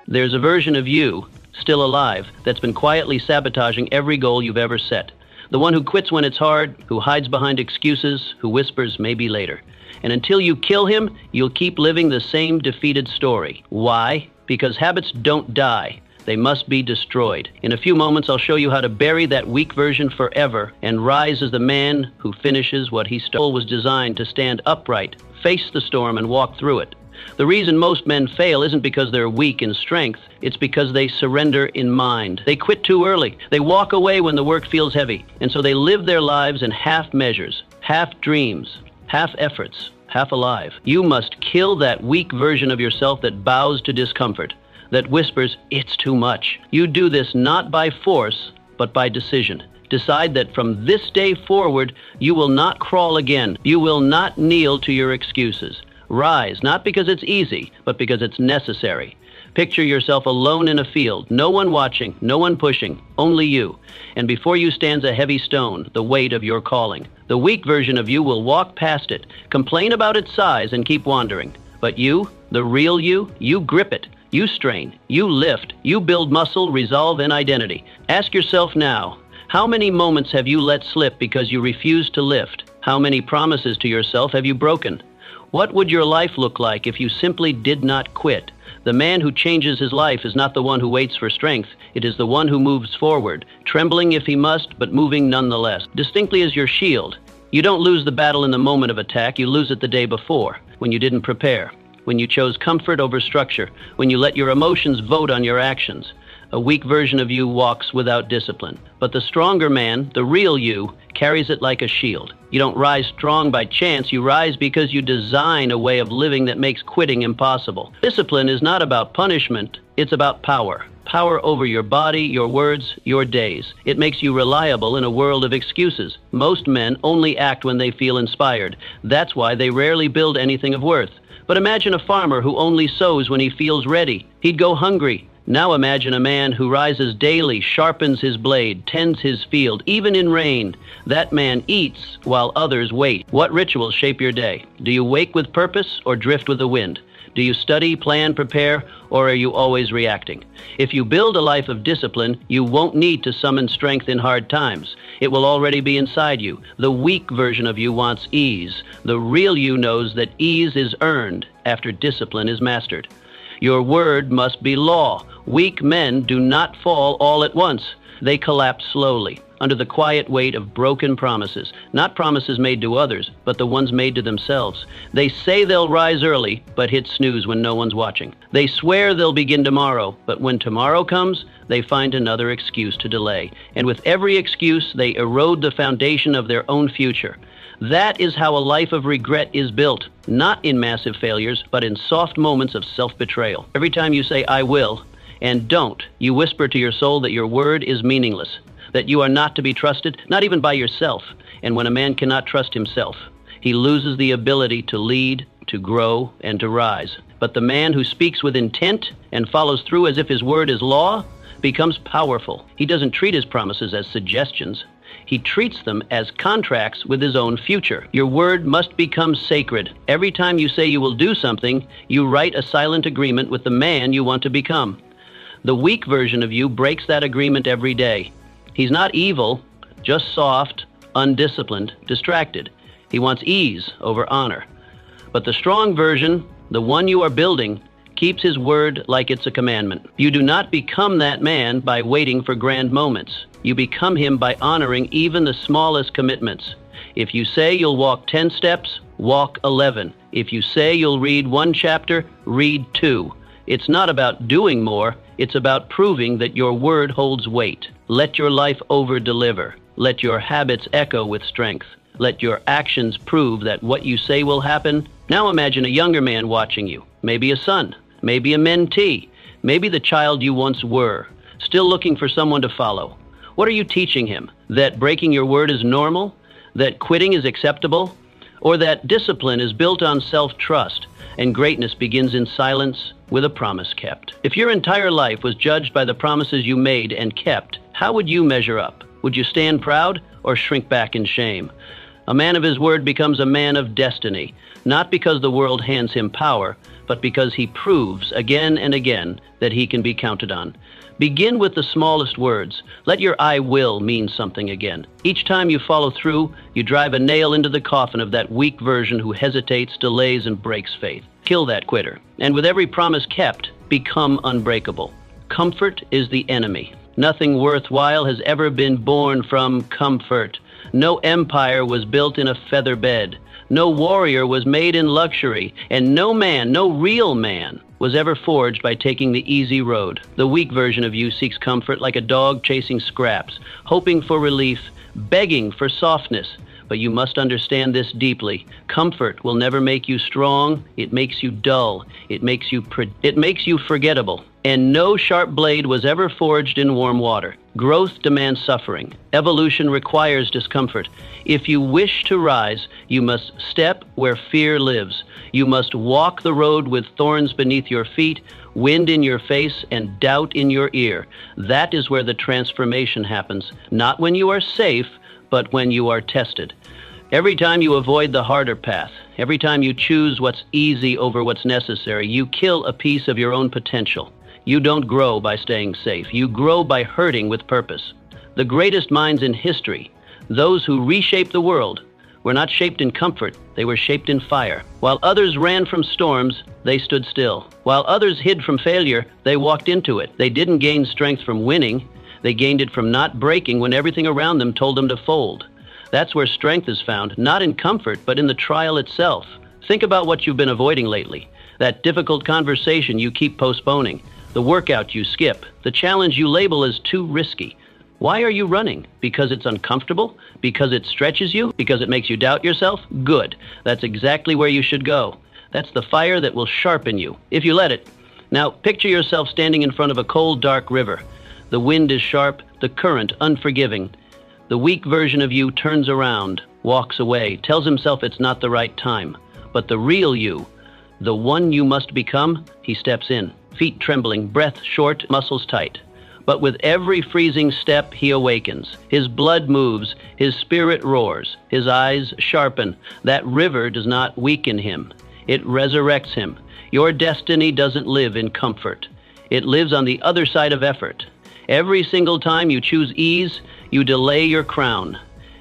There's a version of you, still alive, that's been quietly sabotaging every goal you've ever set. The one who quits when it's hard, who hides behind excuses, who whispers maybe later. And until you kill him, you'll keep living the same defeated story. Why? Because habits don't die. They must be destroyed. In a few moments, I'll show you how to bury that weak version forever and rise as the man who finishes what he stole. Was designed to stand upright, face the storm, and walk through it. The reason most men fail isn't because they're weak in strength. It's because they surrender in mind. They quit too early. They walk away when the work feels heavy. And so they live their lives in half measures, half dreams, half efforts, half alive. You must kill that weak version of yourself that bows to discomfort, that whispers, "It's too much." You do this not by force, but by decision. Decide that from this day forward, you will not crawl again. You will not kneel to your excuses. Rise, not because it's easy, but because it's necessary. Picture yourself alone in a field, no one watching, no one pushing, only you. And before you stands a heavy stone, the weight of your calling. The weak version of you will walk past it, complain about its size, and keep wandering. But you, the real you grip it. You strain, you lift, you build muscle, resolve, and identity. Ask yourself now, how many moments have you let slip because you refused to lift? How many promises to yourself have you broken? What would your life look like if you simply did not quit? The man who changes his life is not the one who waits for strength. It is the one who moves forward, trembling if he must, but moving nonetheless. Distinctly as your shield. You don't lose the battle in the moment of attack, you lose it the day before, when you didn't prepare, when you chose comfort over structure, when you let your emotions vote on your actions. A weak version of you walks without discipline. But the stronger man, the real you, carries it like a shield. You don't rise strong by chance, you rise because you design a way of living that makes quitting impossible. Discipline is not about punishment, it's about power. Power over your body, your words, your days. It makes you reliable in a world of excuses. Most men only act when they feel inspired. That's why they rarely build anything of worth. But imagine a farmer who only sows when he feels ready. He'd go hungry. Now imagine a man who rises daily, sharpens his blade, tends his field, even in rain. That man eats while others wait. What rituals shape your day? Do you wake with purpose or drift with the wind? Do you study, plan, prepare, or are you always reacting? If you build a life of discipline, you won't need to summon strength in hard times. It will already be inside you. The weak version of you wants ease. The real you knows that ease is earned after discipline is mastered. Your word must be law. Weak men do not fall all at once. They collapse slowly, under the quiet weight of broken promises. Not promises made to others, but the ones made to themselves. They say they'll rise early, but hit snooze when no one's watching. They swear they'll begin tomorrow, but when tomorrow comes, they find another excuse to delay. And with every excuse, they erode the foundation of their own future. That is how a life of regret is built, not in massive failures, but in soft moments of self-betrayal. Every time you say, "I will," and don't, you whisper to your soul that your word is meaningless, that you are not to be trusted, not even by yourself. And when a man cannot trust himself, he loses the ability to lead, to grow, and to rise. But the man who speaks with intent and follows through as if his word is law becomes powerful. He doesn't treat his promises as suggestions. He treats them as contracts with his own future. Your word must become sacred. Every time you say you will do something, you write a silent agreement with the man you want to become. The weak version of you breaks that agreement every day. He's not evil, just soft, undisciplined, distracted. He wants ease over honor. But the strong version, the one you are building, keeps his word like it's a commandment. You do not become that man by waiting for grand moments. You become him by honoring even the smallest commitments. If you say you'll walk 10 steps, walk 11. If you say you'll read 1 chapter, read 2. It's not about doing more, it's about proving that your word holds weight. Let your life over-deliver. Let your habits echo with strength. Let your actions prove that what you say will happen. Now imagine a younger man watching you, maybe a son, maybe a mentee, maybe the child you once were, still looking for someone to follow. What are you teaching him? That breaking your word is normal? That quitting is acceptable? Or that discipline is built on self-trust and greatness begins in silence with a promise kept? If your entire life was judged by the promises you made and kept, how would you measure up? Would you stand proud or shrink back in shame? A man of his word becomes a man of destiny, not because the world hands him power, but because he proves again and again that he can be counted on. Begin with the smallest words. Let your I will mean something again. Each time you follow through, you drive a nail into the coffin of that weak version who hesitates, delays, and breaks faith. Kill that quitter. And with every promise kept, become unbreakable. Comfort is the enemy. Nothing worthwhile has ever been born from comfort. No empire was built in a feather bed. No warrior was made in luxury, and no man, no real man, was ever forged by taking the easy road. The weak version of you seeks comfort like a dog chasing scraps, hoping for relief, begging for softness. But you must understand this deeply. Comfort will never make you strong. It makes you dull. It makes you forgettable. And no sharp blade was ever forged in warm water. Growth demands suffering. Evolution requires discomfort. If you wish to rise, you must step where fear lives. You must walk the road with thorns beneath your feet, wind in your face, and doubt in your ear. That is where the transformation happens. Not when you are safe, but when you are tested. Every time you avoid the harder path, every time you choose what's easy over what's necessary, you kill a piece of your own potential. You don't grow by staying safe. You grow by hurting with purpose. The greatest minds in history, those who reshaped the world, were not shaped in comfort, they were shaped in fire. While others ran from storms, they stood still. While others hid from failure, they walked into it. They didn't gain strength from winning. They gained it from not breaking when everything around them told them to fold. That's where strength is found, not in comfort, but in the trial itself. Think about what you've been avoiding lately. That difficult conversation you keep postponing. The workout you skip. The challenge you label as too risky. Why are you running? Because it's uncomfortable? Because it stretches you? Because it makes you doubt yourself? Good. That's exactly where you should go. That's the fire that will sharpen you, if you let it. Now, picture yourself standing in front of a cold, dark river. The wind is sharp, the current unforgiving. The weak version of you turns around, walks away, tells himself it's not the right time. But the real you, the one you must become, he steps in, feet trembling, breath short, muscles tight. But with every freezing step, he awakens. His blood moves, his spirit roars, his eyes sharpen. That river does not weaken him. It resurrects him. Your destiny doesn't live in comfort. It lives on the other side of effort. Every single time you choose ease, you delay your crown.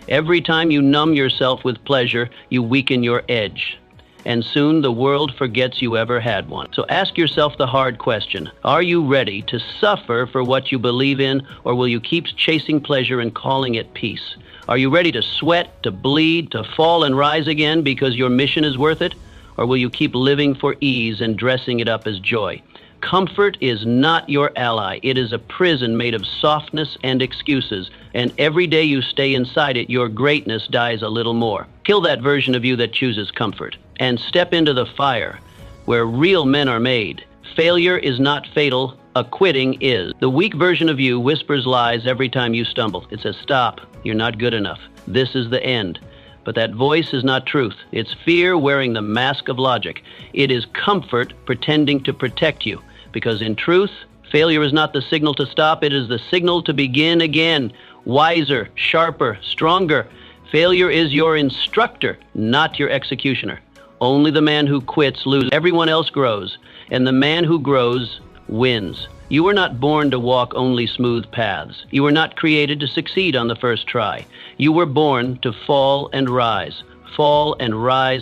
Every time you numb yourself with pleasure, you weaken your edge. And soon the world forgets you ever had one. So ask yourself the hard question. Are you ready to suffer for what you believe in, or will you keep chasing pleasure and calling it peace? Are you ready to sweat, to bleed, to fall and rise again because your mission is worth it? Or will you keep living for ease and dressing it up as joy? Comfort is not your ally. It is a prison made of softness and excuses. And every day you stay inside it, your greatness dies a little more. Kill that version of you that chooses comfort and step into the fire where real men are made. Failure is not fatal. A quitting is. The weak version of you whispers lies every time you stumble. It says, stop, you're not good enough. This is the end. But that voice is not truth. It's fear wearing the mask of logic. It is comfort pretending to protect you. Because in truth, failure is not the signal to stop. It is the signal to begin again. Wiser, sharper, stronger. Failure is your instructor, not your executioner. Only the man who quits loses. Everyone else grows. And the man who grows wins. You were not born to walk only smooth paths. You were not created to succeed on the first try. You were born to fall and rise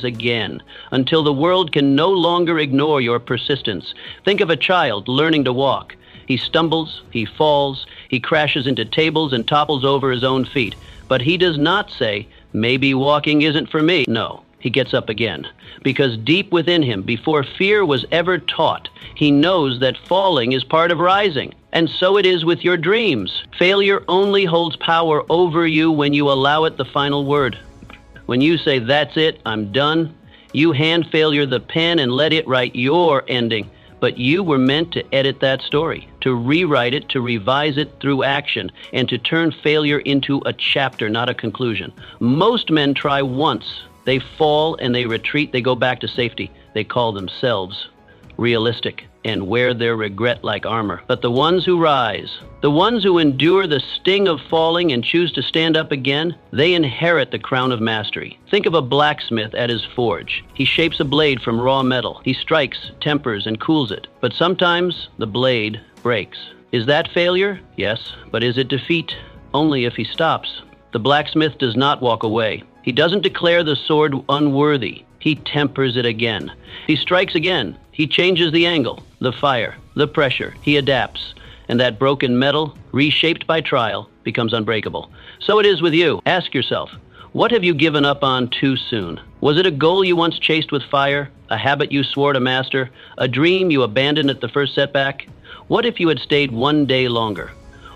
again, until the world can no longer ignore your persistence. Think of a child learning to walk. He stumbles, he falls, he crashes into tables and topples over his own feet. But he does not say, maybe walking isn't for me. No, he gets up again. Because deep within him, before fear was ever taught, he knows that falling is part of rising. And so it is with your dreams. Failure only holds power over you when you allow it the final word. When you say, that's it, I'm done, you hand failure the pen and let it write your ending. But you were meant to edit that story, to rewrite it, to revise it through action, and to turn failure into a chapter, not a conclusion. Most men try once. They fall and they retreat. They go back to safety. They call themselves realistic, and wear their regret like armor. But the ones who rise, the ones who endure the sting of falling and choose to stand up again, they inherit the crown of mastery. Think of a blacksmith at his forge. He shapes a blade from raw metal. He strikes, tempers, and cools it. But sometimes the blade breaks. Is that failure? Yes. But is it defeat? Only if he stops. The blacksmith does not walk away. He doesn't declare the sword unworthy. He tempers it again. He strikes again. He changes the angle, the fire, the pressure. He adapts. And that broken metal, reshaped by trial, becomes unbreakable. So it is with you. Ask yourself, what have you given up on too soon? Was it a goal you once chased with fire? A habit you swore to master? A dream you abandoned at the first setback? What if you had stayed one day longer?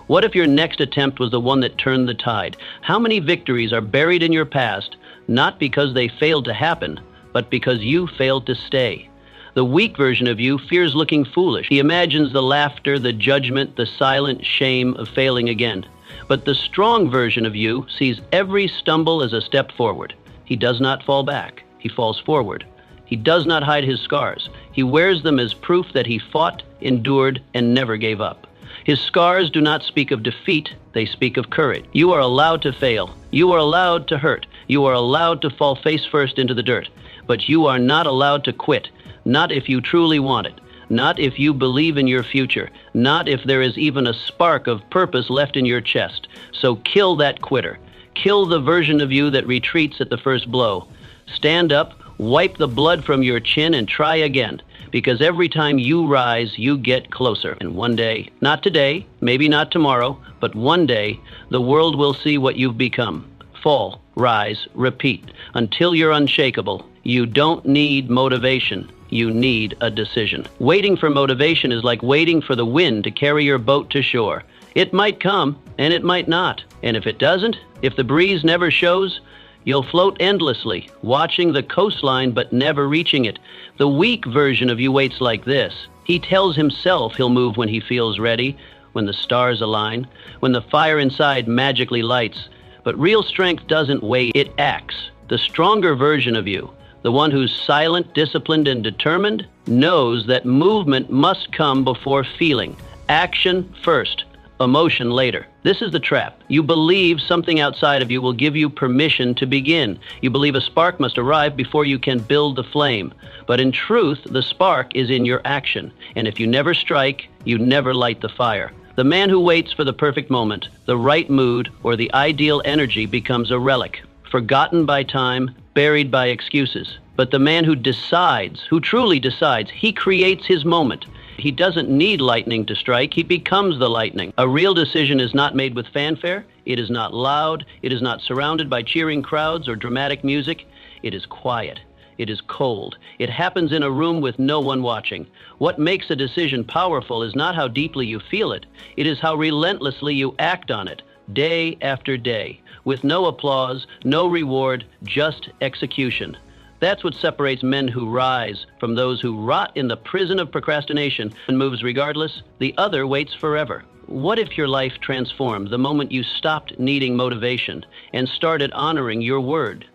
What if your next attempt was the one that turned the tide? How many victories are buried in your past, not because they failed to happen, but because you failed to stay? The weak version of you fears looking foolish. He imagines the laughter, the judgment, the silent shame of failing again. But the strong version of you sees every stumble as a step forward. He does not fall back. He falls forward. He does not hide his scars. He wears them as proof that he fought, endured, and never gave up. His scars do not speak of defeat, they speak of courage. You are allowed to fail. You are allowed to hurt. You are allowed to fall face first into the dirt. But you are not allowed to quit, not if you truly want it, not if you believe in your future, not if there is even a spark of purpose left in your chest. So kill that quitter. Kill the version of you that retreats at the first blow. Stand up, wipe the blood from your chin, and try again. Because every time you rise, you get closer. And one day, not today, maybe not tomorrow, but one day, the world will see what you've become. Fall, rise, repeat, until you're unshakable. You don't need motivation. You need a decision. Waiting for motivation is like waiting for the wind to carry your boat to shore. It might come, and it might not. And if it doesn't, if the breeze never shows, you'll float endlessly, watching the coastline but never reaching it. The weak version of you waits like this. He tells himself he'll move when he feels ready, when the stars align, when the fire inside magically lights. But real strength doesn't wait, it acts. The stronger version of you, the one who's silent, disciplined, and determined, knows that movement must come before feeling. Action first, emotion later. This is the trap. You believe something outside of you will give you permission to begin. You believe a spark must arrive before you can build the flame. But in truth, the spark is in your action. And if you never strike, you never light the fire. The man who waits for the perfect moment, the right mood, or the ideal energy becomes a relic, forgotten by time, buried by excuses. But the man who decides, who truly decides, he creates his moment. He doesn't need lightning to strike, he becomes the lightning. A real decision is not made with fanfare, it is not loud, it is not surrounded by cheering crowds or dramatic music. It is quiet, it is cold. It happens in a room with no one watching. What makes a decision powerful is not how deeply you feel it, it is how relentlessly you act on it, day after day, with no applause, no reward, just execution. That's what separates men who rise from those who rot in the prison of procrastination and moves regardless. The other waits forever. What if your life transformed the moment you stopped needing motivation and started honoring your word?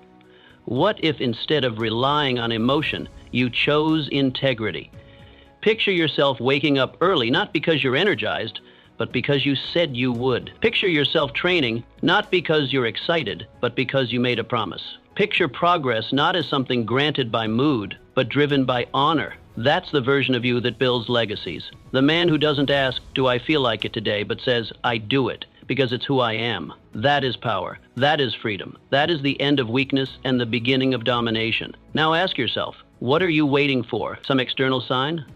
What if instead of relying on emotion, you chose integrity? Picture yourself waking up early, not because you're energized, but because you said you would. Picture yourself training, not because you're excited, but because you made a promise. Picture progress not as something granted by mood, but driven by honor. That's the version of you that builds legacies. The man who doesn't ask, do I feel like it today, but says, I do it, because it's who I am. That is power. That is freedom. That is the end of weakness and the beginning of domination. Now ask yourself, what are you waiting for? Some external sign?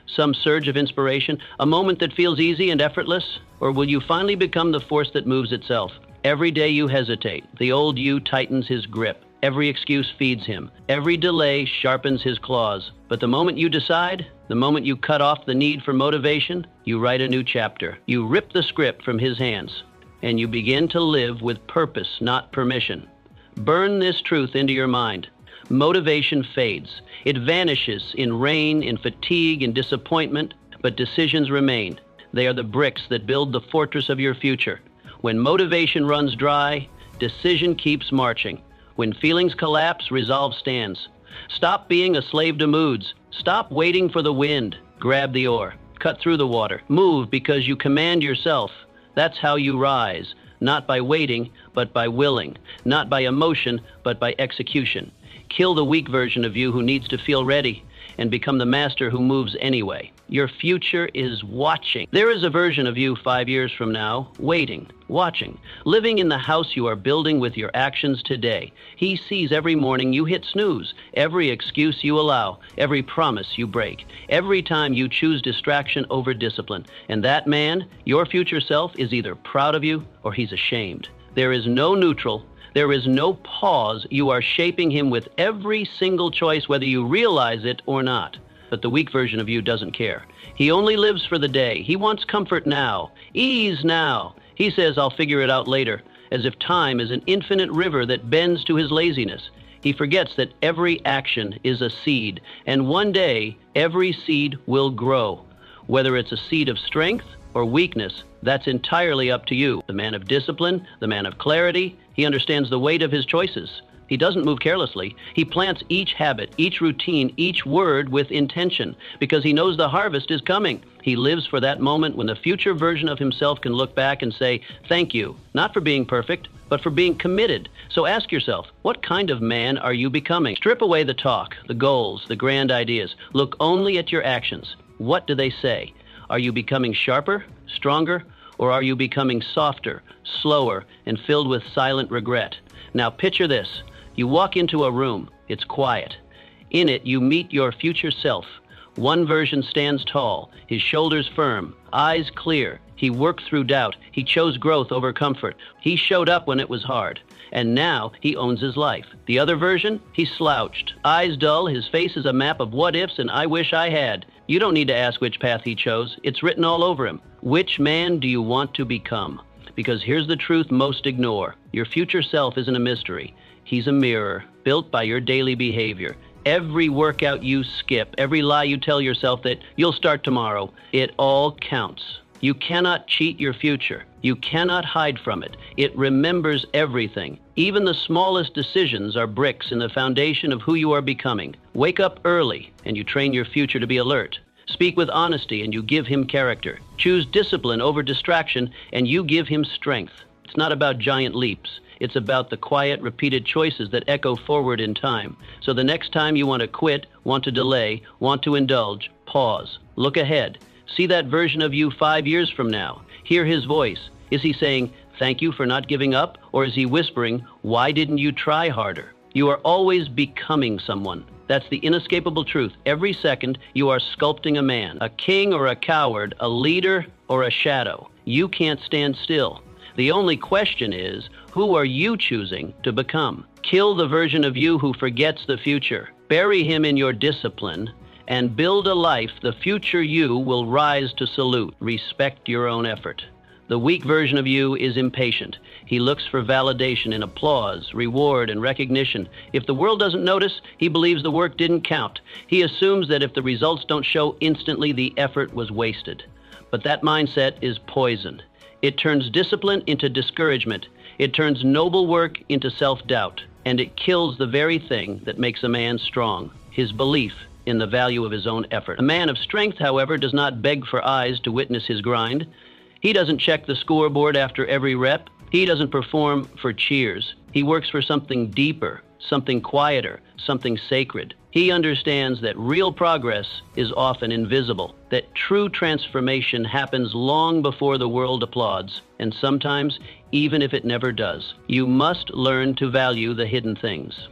Some surge of inspiration? A moment that feels easy and effortless? Or will you finally become the force that moves itself? Every day you hesitate, the old you tightens his grip. Every excuse feeds him. Every delay sharpens his claws. But the moment you decide, the moment you cut off the need for motivation, you write a new chapter. You rip the script from his hands, and you begin to live with purpose, not permission. Burn this truth into your mind. Motivation fades. It vanishes in rain, in fatigue, in disappointment, but decisions remain. They are the bricks that build the fortress of your future. When motivation runs dry, decision keeps marching. When feelings collapse, resolve stands. Stop being a slave to moods. Stop waiting for the wind. Grab the oar. Cut through the water. Move because you command yourself. That's how you rise. Not by waiting, but by willing. Not by emotion, but by execution. Kill the weak version of you who needs to feel ready and become the master who moves anyway. Your future is watching. There is a version of you 5 years from now, waiting, watching, living in the house you are building with your actions today. He sees every morning you hit snooze, every excuse you allow, every promise you break, every time you choose distraction over discipline. And that man, your future self, is either proud of you or he's ashamed. There is no neutral. There is no pause. You are shaping him with every single choice, whether you realize it or not. But the weak version of you doesn't care. He only lives for the day. He wants comfort now, ease now. He says, I'll figure it out later, as if time is an infinite river that bends to his laziness. He forgets that every action is a seed, and one day every seed will grow. Whether it's a seed of strength or weakness, that's entirely up to you. The man of discipline, the man of clarity, he understands the weight of his choices. He doesn't move carelessly. He plants each habit, each routine, each word with intention, because he knows the harvest is coming. He lives for that moment when the future version of himself can look back and say, thank you, not for being perfect, but for being committed. So ask yourself, what kind of man are you becoming? Strip away the talk, the goals, the grand ideas. Look only at your actions. What do they say? Are you becoming sharper, stronger, or are you becoming softer, slower, and filled with silent regret? Now picture this. You walk into a room. It's quiet. In it, you meet your future self. One version stands tall, his shoulders firm, eyes clear. He worked through doubt. He chose growth over comfort. He showed up when it was hard. And now he owns his life. The other version, he slouched, eyes dull, his face is a map of what ifs and I wish I had. You don't need to ask which path he chose. It's written all over him. Which man do you want to become? Because here's the truth most ignore. Your future self isn't a mystery. He's a mirror built by your daily behavior. Every workout you skip, every lie you tell yourself that you'll start tomorrow, it all counts. You cannot cheat your future. You cannot hide from it. It remembers everything. Even the smallest decisions are bricks in the foundation of who you are becoming. Wake up early and you train your future to be alert. Speak with honesty and you give him character. Choose discipline over distraction and you give him strength. It's not about giant leaps. It's about the quiet, repeated choices that echo forward in time. So the next time you want to quit, want to delay, want to indulge, pause. Look ahead. See that version of you 5 years from now. Hear his voice. Is he saying, thank you for not giving up? Or is he whispering, why didn't you try harder? You are always becoming someone. That's the inescapable truth. Every second, you are sculpting a man, a king or a coward, a leader or a shadow. You can't stand still. The only question is, who are you choosing to become? Kill the version of you who forgets the future. Bury him in your discipline and build a life the future you will rise to salute. Respect your own effort. The weak version of you is impatient. He looks for validation in applause, reward, and recognition. If the world doesn't notice, he believes the work didn't count. He assumes that if the results don't show instantly, the effort was wasted. But that mindset is poison. It turns discipline into discouragement. It turns noble work into self-doubt. And it kills the very thing that makes a man strong, his belief in the value of his own effort. A man of strength, however, does not beg for eyes to witness his grind. He doesn't check the scoreboard after every rep. He doesn't perform for cheers. He works for something deeper, something quieter, something sacred. He understands that real progress is often invisible, that true transformation happens long before the world applauds, and sometimes even if it never does. You must learn to value the hidden things,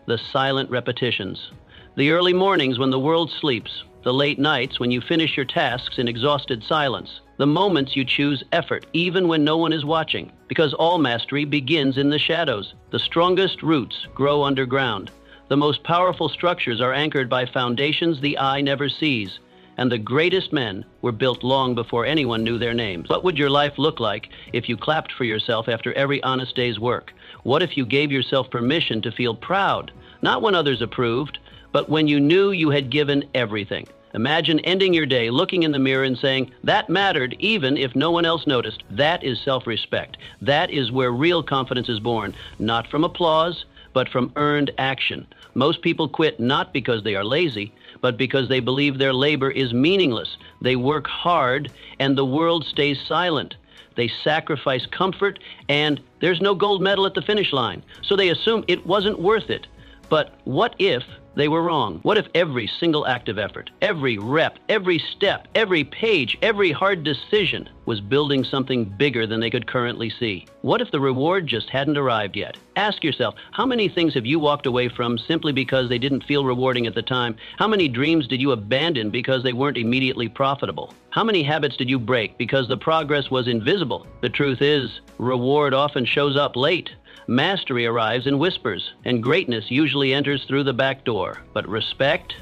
the silent repetitions, the early mornings when the world sleeps, the late nights when you finish your tasks in exhausted silence, the moments you choose effort even when no one is watching, because all mastery begins in the shadows. The strongest roots grow underground. The most powerful structures are anchored by foundations the eye never sees, and the greatest men were built long before anyone knew their names. What would your life look like if you clapped for yourself after every honest day's work? What if you gave yourself permission to feel proud, not when others approved, but when you knew you had given everything? Imagine ending your day looking in the mirror and saying, that mattered even if no one else noticed. That is self-respect. That is where real confidence is born, not from applause, but from earned action. Most people quit not because they are lazy, but because they believe their labor is meaningless. They work hard, and the world stays silent. They sacrifice comfort, and there's no gold medal at the finish line. So they assume it wasn't worth it. But what if they were wrong? What if every single act of effort, every rep, every step, every page, every hard decision was building something bigger than they could currently see? What if the reward just hadn't arrived yet? Ask yourself, how many things have you walked away from simply because they didn't feel rewarding at the time? How many dreams did you abandon because they weren't immediately profitable? How many habits did you break because the progress was invisible? The truth is, reward often shows up late. Mastery arrives in whispers, and greatness usually enters through the back door. But respect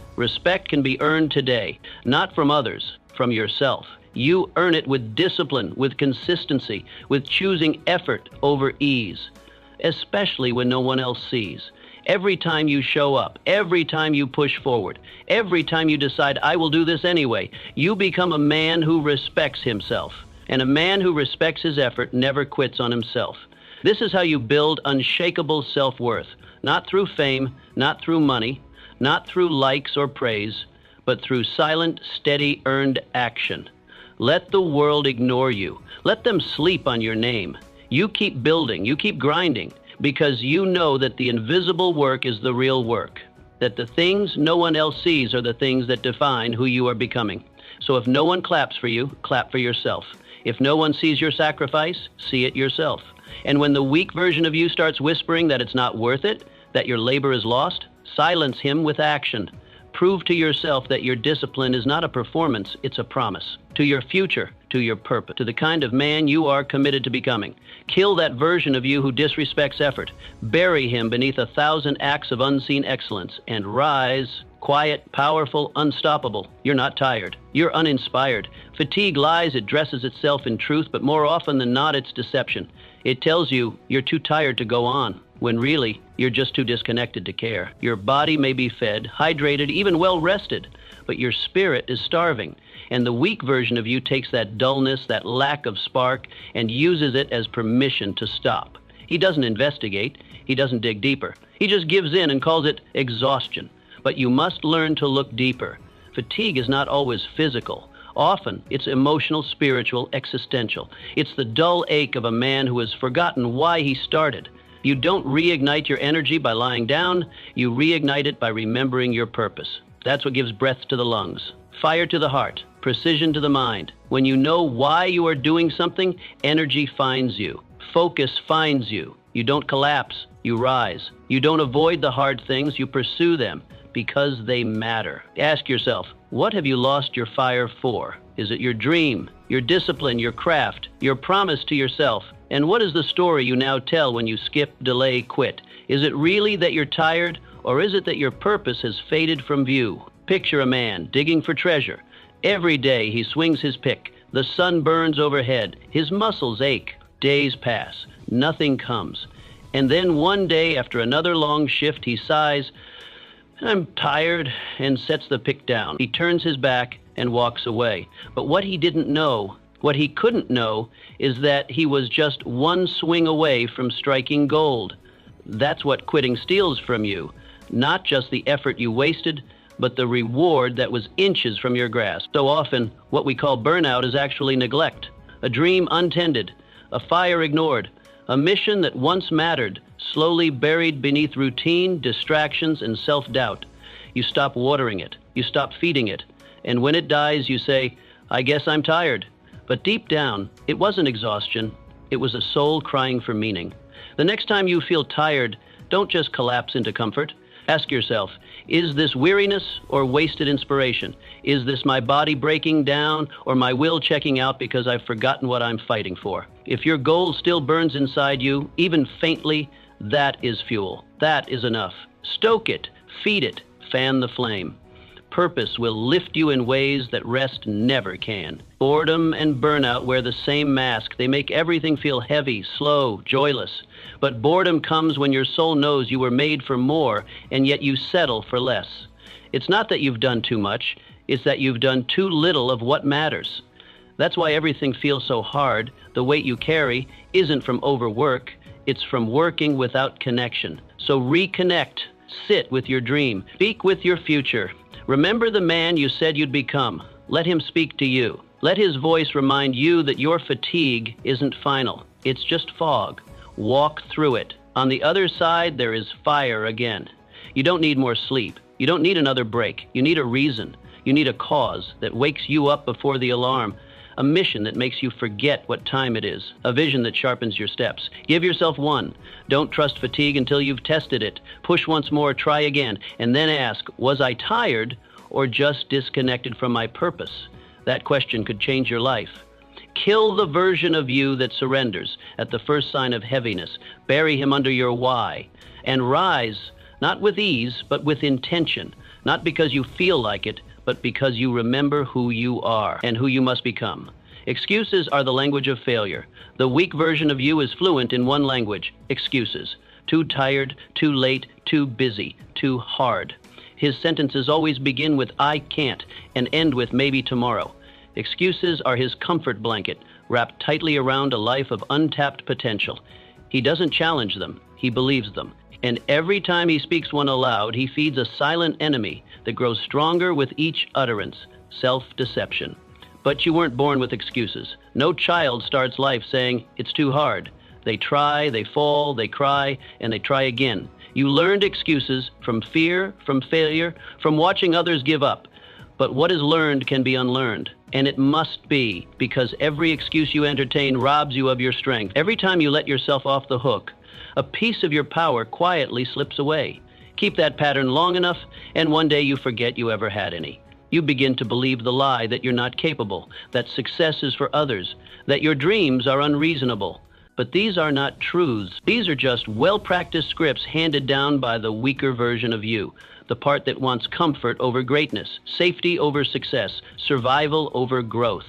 can be earned today, not from others, from yourself. You earn it with discipline, with consistency, with choosing effort over ease, especially when no one else sees. Every time you show up, every time you push forward, every time you decide, I will do this anyway, you become a man who respects himself. And a man who respects his effort never quits on himself. This is how you build unshakable self-worth, not through fame, not through money, not through likes or praise, but through silent, steady, earned action. Let the world ignore you. Let them sleep on your name. You keep building, you keep grinding, because you know that the invisible work is the real work, that the things no one else sees are the things that define who you are becoming. So if no one claps for you, clap for yourself. If no one sees your sacrifice, see it yourself. And when the weak version of you starts whispering that it's not worth it, that your labor is lost, silence him with action. Prove to yourself that your discipline is not a performance, it's a promise. To your future, to your purpose, to the kind of man you are committed to becoming. Kill that version of you who disrespects effort. Bury him beneath 1,000 acts of unseen excellence, and rise, quiet, powerful, unstoppable. You're not tired. You're uninspired. Fatigue lies, it dresses itself in truth, but more often than not, it's deception. It tells you you're too tired to go on, when really, you're just too disconnected to care. Your body may be fed, hydrated, even well rested, but your spirit is starving. And the weak version of you takes that dullness, that lack of spark, and uses it as permission to stop. He doesn't investigate. He doesn't dig deeper. He just gives in and calls it exhaustion. But you must learn to look deeper. Fatigue is not always physical. Often, it's emotional, spiritual, existential. It's the dull ache of a man who has forgotten why he started. You don't reignite your energy by lying down. You reignite it by remembering your purpose. That's what gives breath to the lungs, fire to the heart, precision to the mind. When you know why you are doing something, energy finds you. Focus finds you. You don't collapse, you rise. You don't avoid the hard things, you pursue them because they matter. Ask yourself, what have you lost your fire for? Is it your dream, your discipline, your craft, your promise to yourself? And what is the story you now tell when you skip, delay, quit? Is it really that you're tired, or is it that your purpose has faded from view? Picture a man digging for treasure. Every day he swings his pick. The sun burns overhead. His muscles ache. Days pass. Nothing comes. And then one day, after another long shift, he sighs, I'm tired, and sets the pick down. He turns his back and walks away. But what he didn't know, what he couldn't know, is that he was just one swing away from striking gold. That's what quitting steals from you. Not just the effort you wasted, but the reward that was inches from your grasp. So often, what we call burnout is actually neglect, a dream untended, a fire ignored, a mission that once mattered, slowly buried beneath routine, distractions, and self-doubt. You stop watering it, you stop feeding it, and when it dies, you say, I guess I'm tired. But deep down, it wasn't exhaustion, it was a soul crying for meaning. The next time you feel tired, don't just collapse into comfort. Ask yourself, is this weariness or wasted inspiration? Is this my body breaking down or my will checking out because I've forgotten what I'm fighting for? If your goal still burns inside you, even faintly, that is fuel. That is enough. Stoke it, feed it, fan the flame. Purpose will lift you in ways that rest never can. Boredom and burnout wear the same mask. They make everything feel heavy, slow, joyless. But boredom comes when your soul knows you were made for more, and yet you settle for less. It's not that you've done too much, it's that you've done too little of what matters. That's why everything feels so hard. The weight you carry isn't from overwork, it's from working without connection. So reconnect, sit with your dream, speak with your future. Remember the man you said you'd become. Let him speak to you. Let his voice remind you that your fatigue isn't final. It's just fog. Walk through it. On the other side, there is fire again. You don't need more sleep. You don't need another break. You need a reason. You need a cause that wakes you up before the alarm. A mission that makes you forget what time it is. A vision that sharpens your steps. Give yourself one. Don't trust fatigue until you've tested it. Push once more, try again, and then ask, was I tired or just disconnected from my purpose? That question could change your life. Kill the version of you that surrenders at the first sign of heaviness. Bury him under your why. And rise, not with ease, but with intention. Not because you feel like it, but because you remember who you are and who you must become. Excuses are the language of failure. The weak version of you is fluent in one language, excuses. Too tired, too late, too busy, too hard. His sentences always begin with I can't and end with maybe tomorrow. Excuses are his comfort blanket, wrapped tightly around a life of untapped potential. He doesn't challenge them, he believes them. And every time he speaks one aloud, he feeds a silent enemy that grows stronger with each utterance, self-deception. But you weren't born with excuses. No child starts life saying, it's too hard. They try, they fall, they cry, and they try again. You learned excuses from fear, from failure, from watching others give up. But what is learned can be unlearned. And it must be, because every excuse you entertain robs you of your strength. Every time you let yourself off the hook, a piece of your power quietly slips away. Keep that pattern long enough, and one day you forget you ever had any. You begin to believe the lie that you're not capable, that success is for others, that your dreams are unreasonable. But these are not truths. These are just well-practiced scripts handed down by the weaker version of you, the part that wants comfort over greatness, safety over success, survival over growth.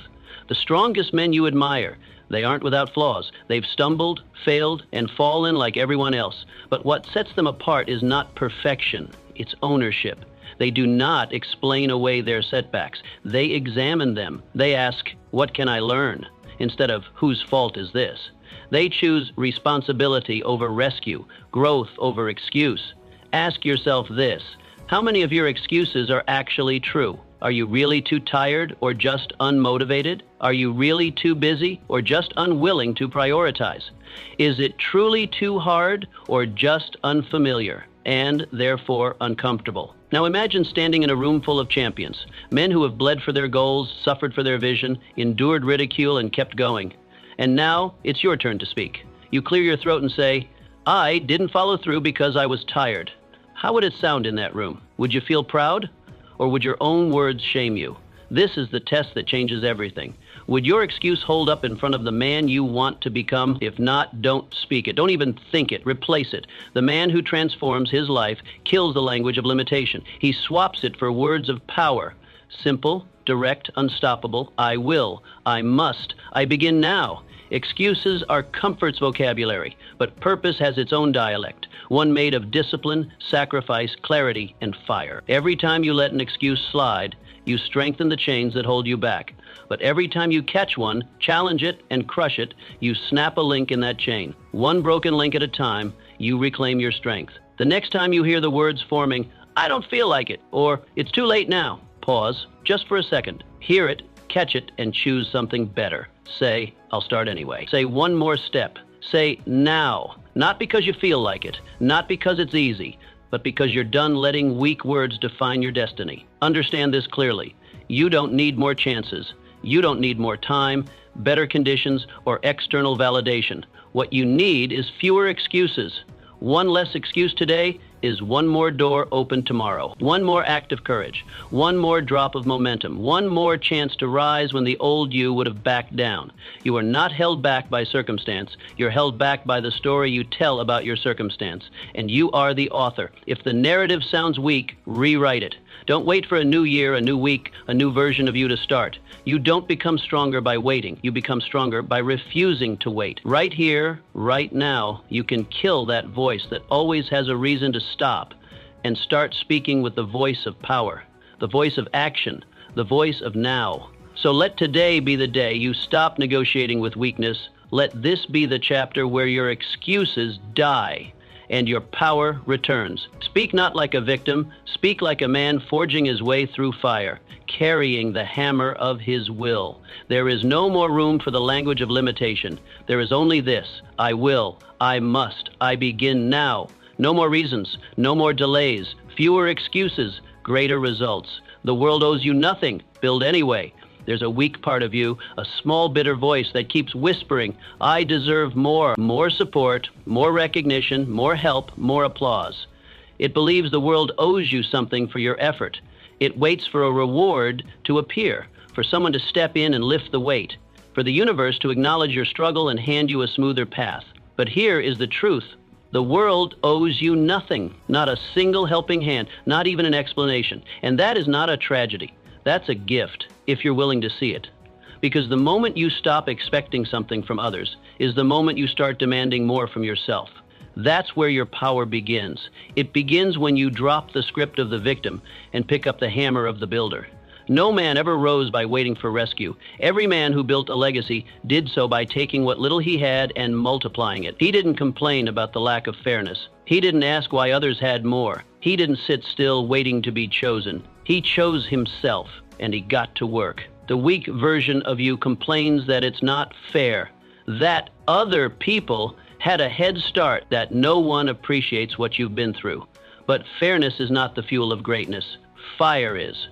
The strongest men you admire, they aren't without flaws. They've stumbled, failed, and fallen like everyone else. But what sets them apart is not perfection, it's ownership. They do not explain away their setbacks. They examine them. They ask, what can I learn? Instead of, whose fault is this? They choose responsibility over rescue, growth over excuse. Ask yourself this, how many of your excuses are actually true? Are you really too tired or just unmotivated? Are you really too busy or just unwilling to prioritize? Is it truly too hard or just unfamiliar and therefore uncomfortable? Now imagine standing in a room full of champions, men who have bled for their goals, suffered for their vision, endured ridicule, and kept going. And now it's your turn to speak. You clear your throat and say, I didn't follow through because I was tired. How would it sound in that room? Would you feel proud? Or would your own words shame you? This is the test that changes everything. Would your excuse hold up in front of the man you want to become? If not, don't speak it. Don't even think it. Replace it. The man who transforms his life kills the language of limitation. He swaps it for words of power. Simple, direct, unstoppable. I will. I must. I begin now. Excuses are comfort's vocabulary, but purpose has its own dialect, one made of discipline, sacrifice, clarity, and fire. Every time you let an excuse slide, you strengthen the chains that hold you back. But every time you catch one, challenge it, and crush it, you snap a link in that chain. One broken link at a time, you reclaim your strength. The next time you hear the words forming, I don't feel like it, or it's too late now, pause, just for a second. Hear it, catch it, and choose something better. Say, I'll start anyway. Say one more step. Say now, not because you feel like it, not because it's easy, but because you're done letting weak words define your destiny. Understand this clearly. You don't need more chances. You don't need more time, better conditions, or external validation. What you need is fewer excuses. One less excuse today is one more door open tomorrow. One more act of courage. One more drop of momentum. One more chance to rise when the old you would have backed down. You are not held back by circumstance. You're held back by the story you tell about your circumstance. And you are the author. If the narrative sounds weak, rewrite it. Don't wait for a new year, a new week, a new version of you to start. You don't become stronger by waiting. You become stronger by refusing to wait. Right here, right now, you can kill that voice that always has a reason to stop and start speaking with the voice of power, the voice of action, the voice of now. So let today be the day you stop negotiating with weakness. Let this be the chapter where your excuses die and your power returns. Speak not like a victim, speak like a man forging his way through fire, carrying the hammer of his will. There is no more room for the language of limitation. There is only this: I will, I must, I begin now. No more reasons, no more delays, fewer excuses, greater results. The world owes you nothing. Build anyway. There's a weak part of you, a small bitter voice that keeps whispering, I deserve more support, more recognition, more help, more applause. It believes the world owes you something for your effort. It waits for a reward to appear, for someone to step in and lift the weight, for the universe to acknowledge your struggle and hand you a smoother path. But here is the truth. The world owes you nothing, not a single helping hand, not even an explanation. And that is not a tragedy. That's a gift, if you're willing to see it. Because the moment you stop expecting something from others is the moment you start demanding more from yourself. That's where your power begins. It begins when you drop the script of the victim and pick up the hammer of the builder. No man ever rose by waiting for rescue. Every man who built a legacy did so by taking what little he had and multiplying it. He didn't complain about the lack of fairness. He didn't ask why others had more. He didn't sit still waiting to be chosen. He chose himself, and he got to work. The weak version of you complains that it's not fair, that other people had a head start, that no one appreciates what you've been through. But fairness is not the fuel of greatness. Fire is.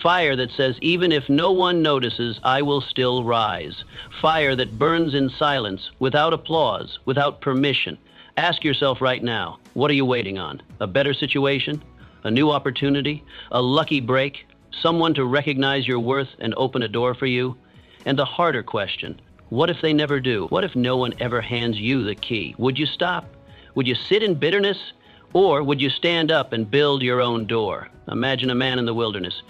Fire that says, even if no one notices, I will still rise. Fire that burns in silence, without applause, without permission. Ask yourself right now, what are you waiting on? A better situation? A new opportunity? A lucky break? Someone to recognize your worth and open a door for you? And the harder question, what if they never do? What if no one ever hands you the key? Would you stop? Would you sit in bitterness? Or would you stand up and build your own door? Imagine a man in the wilderness.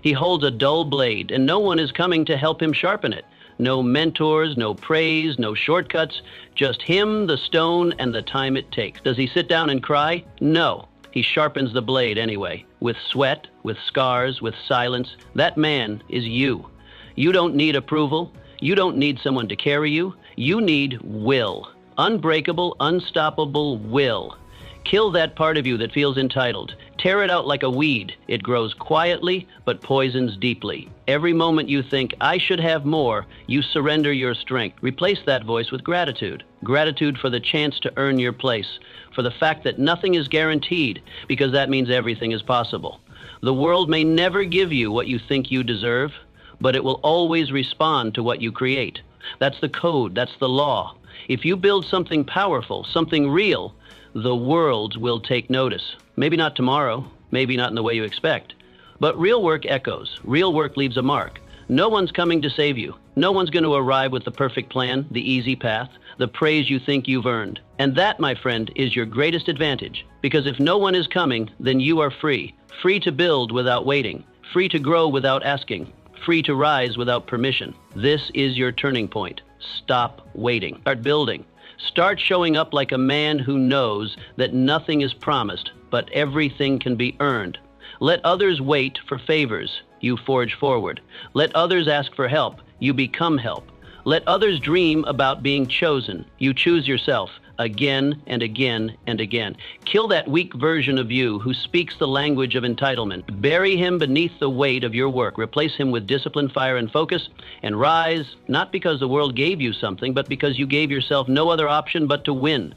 He holds a dull blade, and no one is coming to help him sharpen it. No mentors, no praise, no shortcuts, just him, the stone, and the time it takes. Does he sit down and cry? No. He sharpens the blade anyway, with sweat, with scars, with silence. That man is you. You don't need approval. You don't need someone to carry you. You need will. Unbreakable, unstoppable will. Kill that part of you that feels entitled. Tear it out like a weed. It grows quietly, but poisons deeply. Every moment you think, I should have more, you surrender your strength. Replace that voice with gratitude. Gratitude for the chance to earn your place, for the fact that nothing is guaranteed, because that means everything is possible. The world may never give you what you think you deserve, but it will always respond to what you create. That's the code, that's the law. If you build something powerful, something real, the world will take notice. Maybe not tomorrow, maybe not in the way you expect, but real work echoes. Real work leaves a mark. No one's coming to save you. No one's going to arrive with the perfect plan, the easy path, the praise you think you've earned. And that, my friend, is your greatest advantage. Because if no one is coming, then you are free. Free to build without waiting. Free to grow without asking. Free to rise without permission. This is your turning point. Stop waiting. Start building. Start showing up like a man who knows that nothing is promised, but everything can be earned. Let others wait for favors. You forge forward. Let others ask for help. You become help. Let others dream about being chosen. You choose yourself again and again and again. Kill that weak version of you who speaks the language of entitlement. Bury him beneath the weight of your work. Replace him with discipline, fire, and focus, and rise, not because the world gave you something, but because you gave yourself no other option but to win.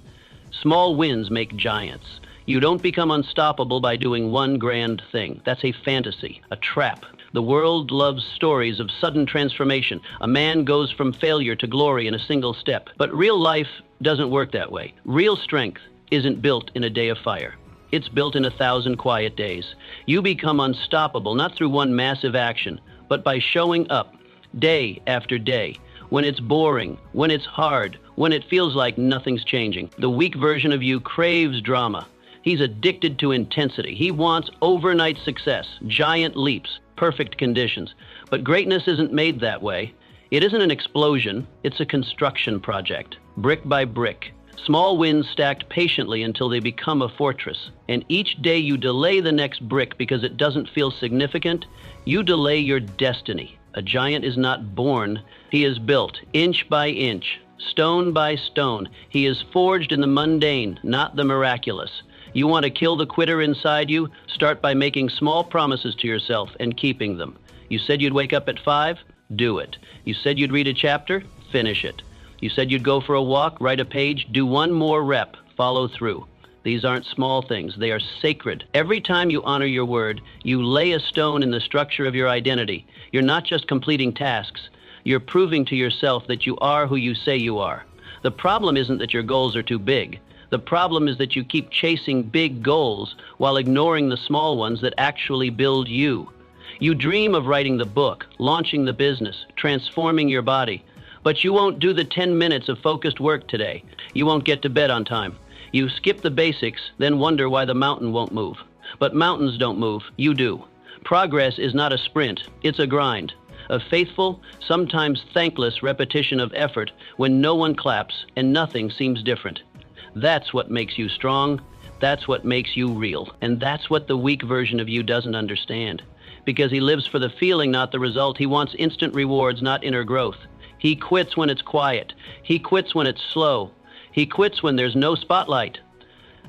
Small wins make giants. You don't become unstoppable by doing one grand thing. That's a fantasy, a trap. The world loves stories of sudden transformation. A man goes from failure to glory in a single step. But real life doesn't work that way. Real strength isn't built in a day of fire. It's built in 1,000 quiet days. You become unstoppable, not through one massive action, but by showing up day after day. When it's boring, when it's hard, when it feels like nothing's changing. The weak version of you craves drama. He's addicted to intensity. He wants overnight success, giant leaps, perfect conditions. But greatness isn't made that way. It isn't an explosion. It's a construction project, brick by brick. Small wins stacked patiently until they become a fortress. And each day you delay the next brick because it doesn't feel significant, you delay your destiny. A giant is not born. He is built inch by inch, stone by stone. He is forged in the mundane, not the miraculous. You want to kill the quitter inside you? Start by making small promises to yourself and keeping them. You said you'd wake up at 5? Do it. You said you'd read a chapter? Finish it. You said you'd go for a walk, write a page, do one more rep, follow through. These aren't small things. They are sacred. Every time you honor your word, you lay a stone in the structure of your identity. You're not just completing tasks. You're proving to yourself that you are who you say you are. The problem isn't that your goals are too big. The problem is that you keep chasing big goals while ignoring the small ones that actually build you. You dream of writing the book, launching the business, transforming your body, but you won't do the 10 minutes of focused work today. You won't get to bed on time. You skip the basics, then wonder why the mountain won't move. But mountains don't move, you do. Progress is not a sprint, it's a grind. A faithful, sometimes thankless repetition of effort when no one claps and nothing seems different. That's what makes you strong. That's what makes you real. And that's what the weak version of you doesn't understand. Because he lives for the feeling, not the result. He wants instant rewards, not inner growth. He quits when it's quiet. He quits when it's slow. He quits when there's no spotlight.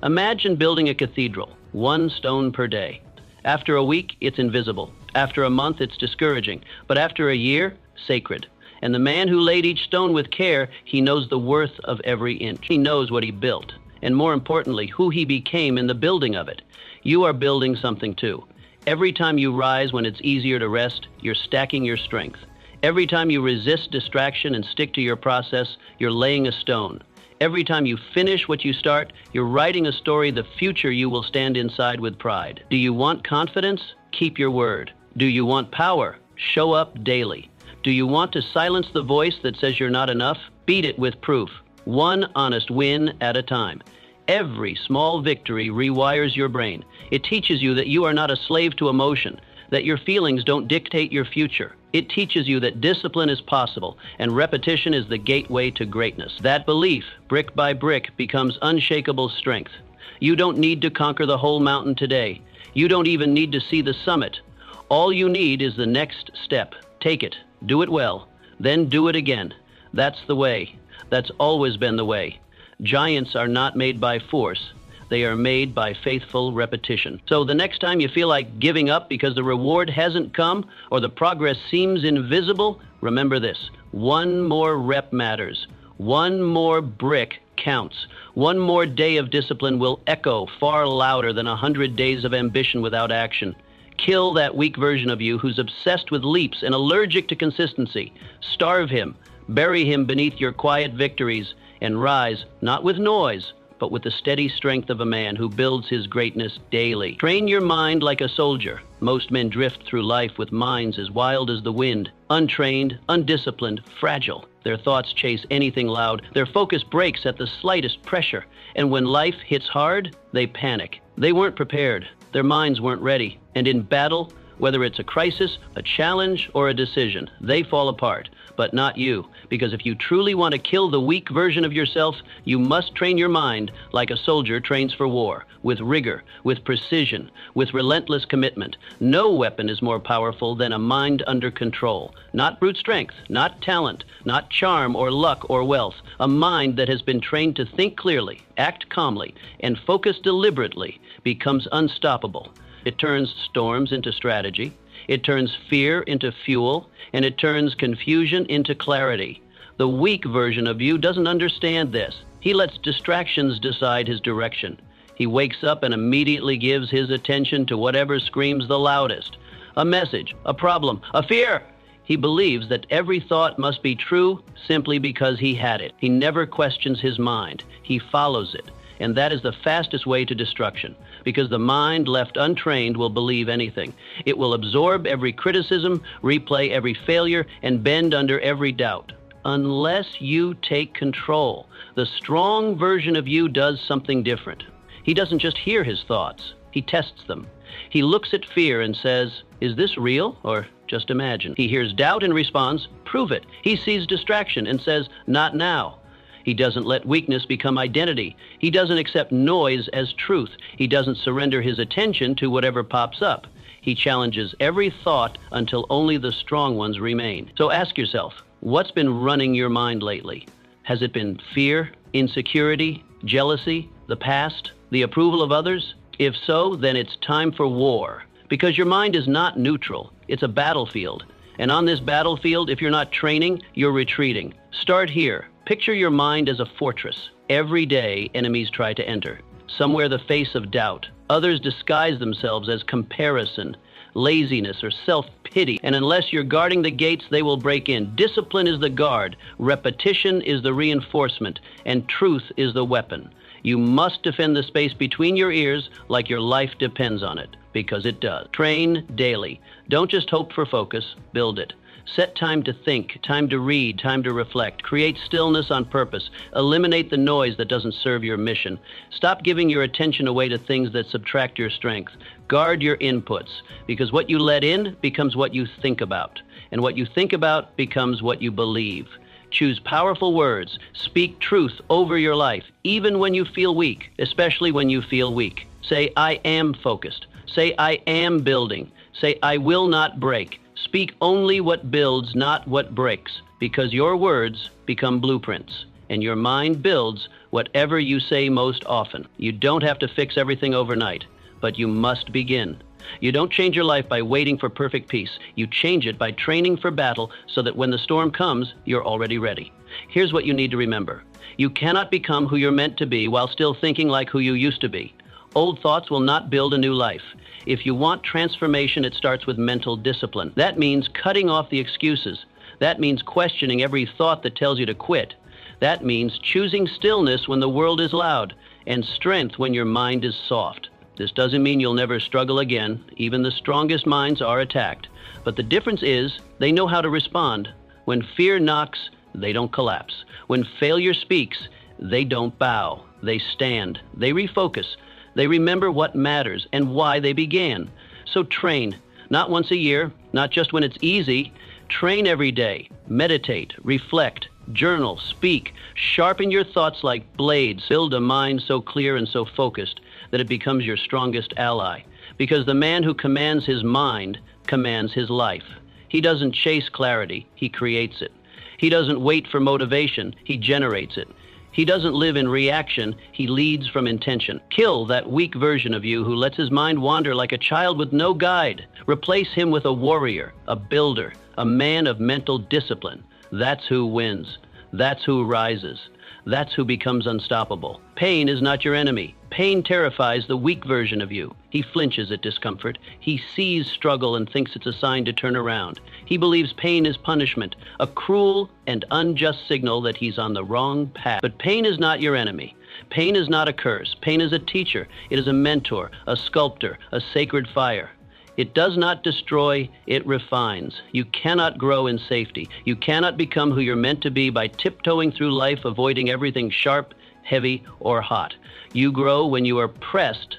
Imagine building a cathedral, 1 stone per day. After a week, it's invisible. After a month, it's discouraging. But after a year, sacred. And the man who laid each stone with care, he knows the worth of every inch. He knows what he built. And more importantly, who he became in the building of it. You are building something too. Every time you rise when it's easier to rest, you're stacking your strength. Every time you resist distraction and stick to your process, you're laying a stone. Every time you finish what you start, you're writing a story the future you will stand inside with pride. Do you want confidence? Keep your word. Do you want power? Show up daily. Do you want to silence the voice that says you're not enough? Beat it with proof. 1 honest win at a time. Every small victory rewires your brain. It teaches you that you are not a slave to emotion, that your feelings don't dictate your future. It teaches you that discipline is possible and repetition is the gateway to greatness. That belief, brick by brick, becomes unshakable strength. You don't need to conquer the whole mountain today. You don't even need to see the summit. All you need is the next step. Take it. Do it well. Then do it again. That's the way. That's always been the way. Giants are not made by force. They are made by faithful repetition. So the next time you feel like giving up because the reward hasn't come or the progress seems invisible, remember this. 1 more rep matters. 1 more brick counts. 1 more day of discipline will echo far louder than 100 days of ambition without action. Kill that weak version of you who's obsessed with leaps and allergic to consistency. Starve him. Bury him beneath your quiet victories and rise, not with noise, but with the steady strength of a man who builds his greatness daily. Train your mind like a soldier. Most men drift through life with minds as wild as the wind, untrained, undisciplined, fragile. Their thoughts chase anything loud. Their focus breaks at the slightest pressure. And when life hits hard, they panic. They weren't prepared. Their minds weren't ready. And in battle, whether it's a crisis, a challenge, or a decision, they fall apart. But not you, because if you truly want to kill the weak version of yourself, you must train your mind like a soldier trains for war, with rigor, with precision, with relentless commitment. No weapon is more powerful than a mind under control. Not brute strength, not talent, not charm or luck or wealth. A mind that has been trained to think clearly, act calmly, and focus deliberately becomes unstoppable. It turns storms into strategy. It turns fear into fuel, and it turns confusion into clarity. The weak version of you doesn't understand this. He lets distractions decide his direction. He wakes up and immediately gives his attention to whatever screams the loudest. A message, a problem, a fear. He believes that every thought must be true simply because he had it. He never questions his mind. He follows it. And that is the fastest way to destruction, because the mind left untrained will believe anything. It will absorb every criticism, replay every failure, and bend under every doubt. Unless you take control, the strong version of you does something different. He doesn't just hear his thoughts, he tests them. He looks at fear and says, is this real or just imagine? He hears doubt and responds, prove it. He sees distraction and says, not now. He doesn't let weakness become identity. He doesn't accept noise as truth. He doesn't surrender his attention to whatever pops up. He challenges every thought until only the strong ones remain. So ask yourself, what's been running your mind lately? Has it been fear, insecurity, jealousy, the past, the approval of others? If so, then it's time for war. Because your mind is not neutral, it's a battlefield. And on this battlefield, if you're not training, you're retreating. Start here. Picture your mind as a fortress. Every day, enemies try to enter. Some wear the face of doubt. Others disguise themselves as comparison, laziness, or self-pity. And unless you're guarding the gates, they will break in. Discipline is the guard, repetition is the reinforcement, and truth is the weapon. You must defend the space between your ears like your life depends on it, because it does. Train daily. Don't just hope for focus, build it. Set time to think, time to read, time to reflect. Create stillness on purpose. Eliminate the noise that doesn't serve your mission. Stop giving your attention away to things that subtract your strength. Guard your inputs, because what you let in becomes what you think about, and what you think about becomes what you believe. Choose powerful words. Speak truth over your life, even when you feel weak, especially when you feel weak. Say, I am focused. Say, I am building. Say, I will not break. Speak only what builds, not what breaks, because your words become blueprints, and your mind builds whatever you say most often. You don't have to fix everything overnight, but you must begin. You don't change your life by waiting for perfect peace. You change it by training for battle so that when the storm comes, you're already ready. Here's what you need to remember. You cannot become who you're meant to be while still thinking like who you used to be. Old thoughts will not build a new life. If you want transformation, it starts with mental discipline. That means cutting off the excuses. That means questioning every thought that tells you to quit. That means choosing stillness when the world is loud and strength when your mind is soft. This doesn't mean you'll never struggle again. Even the strongest minds are attacked. But the difference is they know how to respond. When fear knocks, they don't collapse. When failure speaks, they don't bow. They stand. They refocus. They remember what matters and why they began. So train, not once a year, not just when it's easy. Train every day. Meditate, reflect, journal, speak. Sharpen your thoughts like blades. Build a mind so clear and so focused that it becomes your strongest ally. Because the man who commands his mind commands his life. He doesn't chase clarity, he creates it. He doesn't wait for motivation, he generates it. He doesn't live in reaction, he leads from intention. Kill that weak version of you who lets his mind wander like a child with no guide. Replace him with a warrior, a builder, a man of mental discipline. That's who wins. That's who rises. That's who becomes unstoppable. Pain is not your enemy. Pain terrifies the weak version of you. He flinches at discomfort. He sees struggle and thinks it's a sign to turn around. He believes pain is punishment, a cruel and unjust signal that he's on the wrong path. But pain is not your enemy. Pain is not a curse. Pain is a teacher. It is a mentor, a sculptor, a sacred fire. It does not destroy, it refines. You cannot grow in safety. You cannot become who you're meant to be by tiptoeing through life, avoiding everything sharp, heavy, or hot. You grow when you are pressed,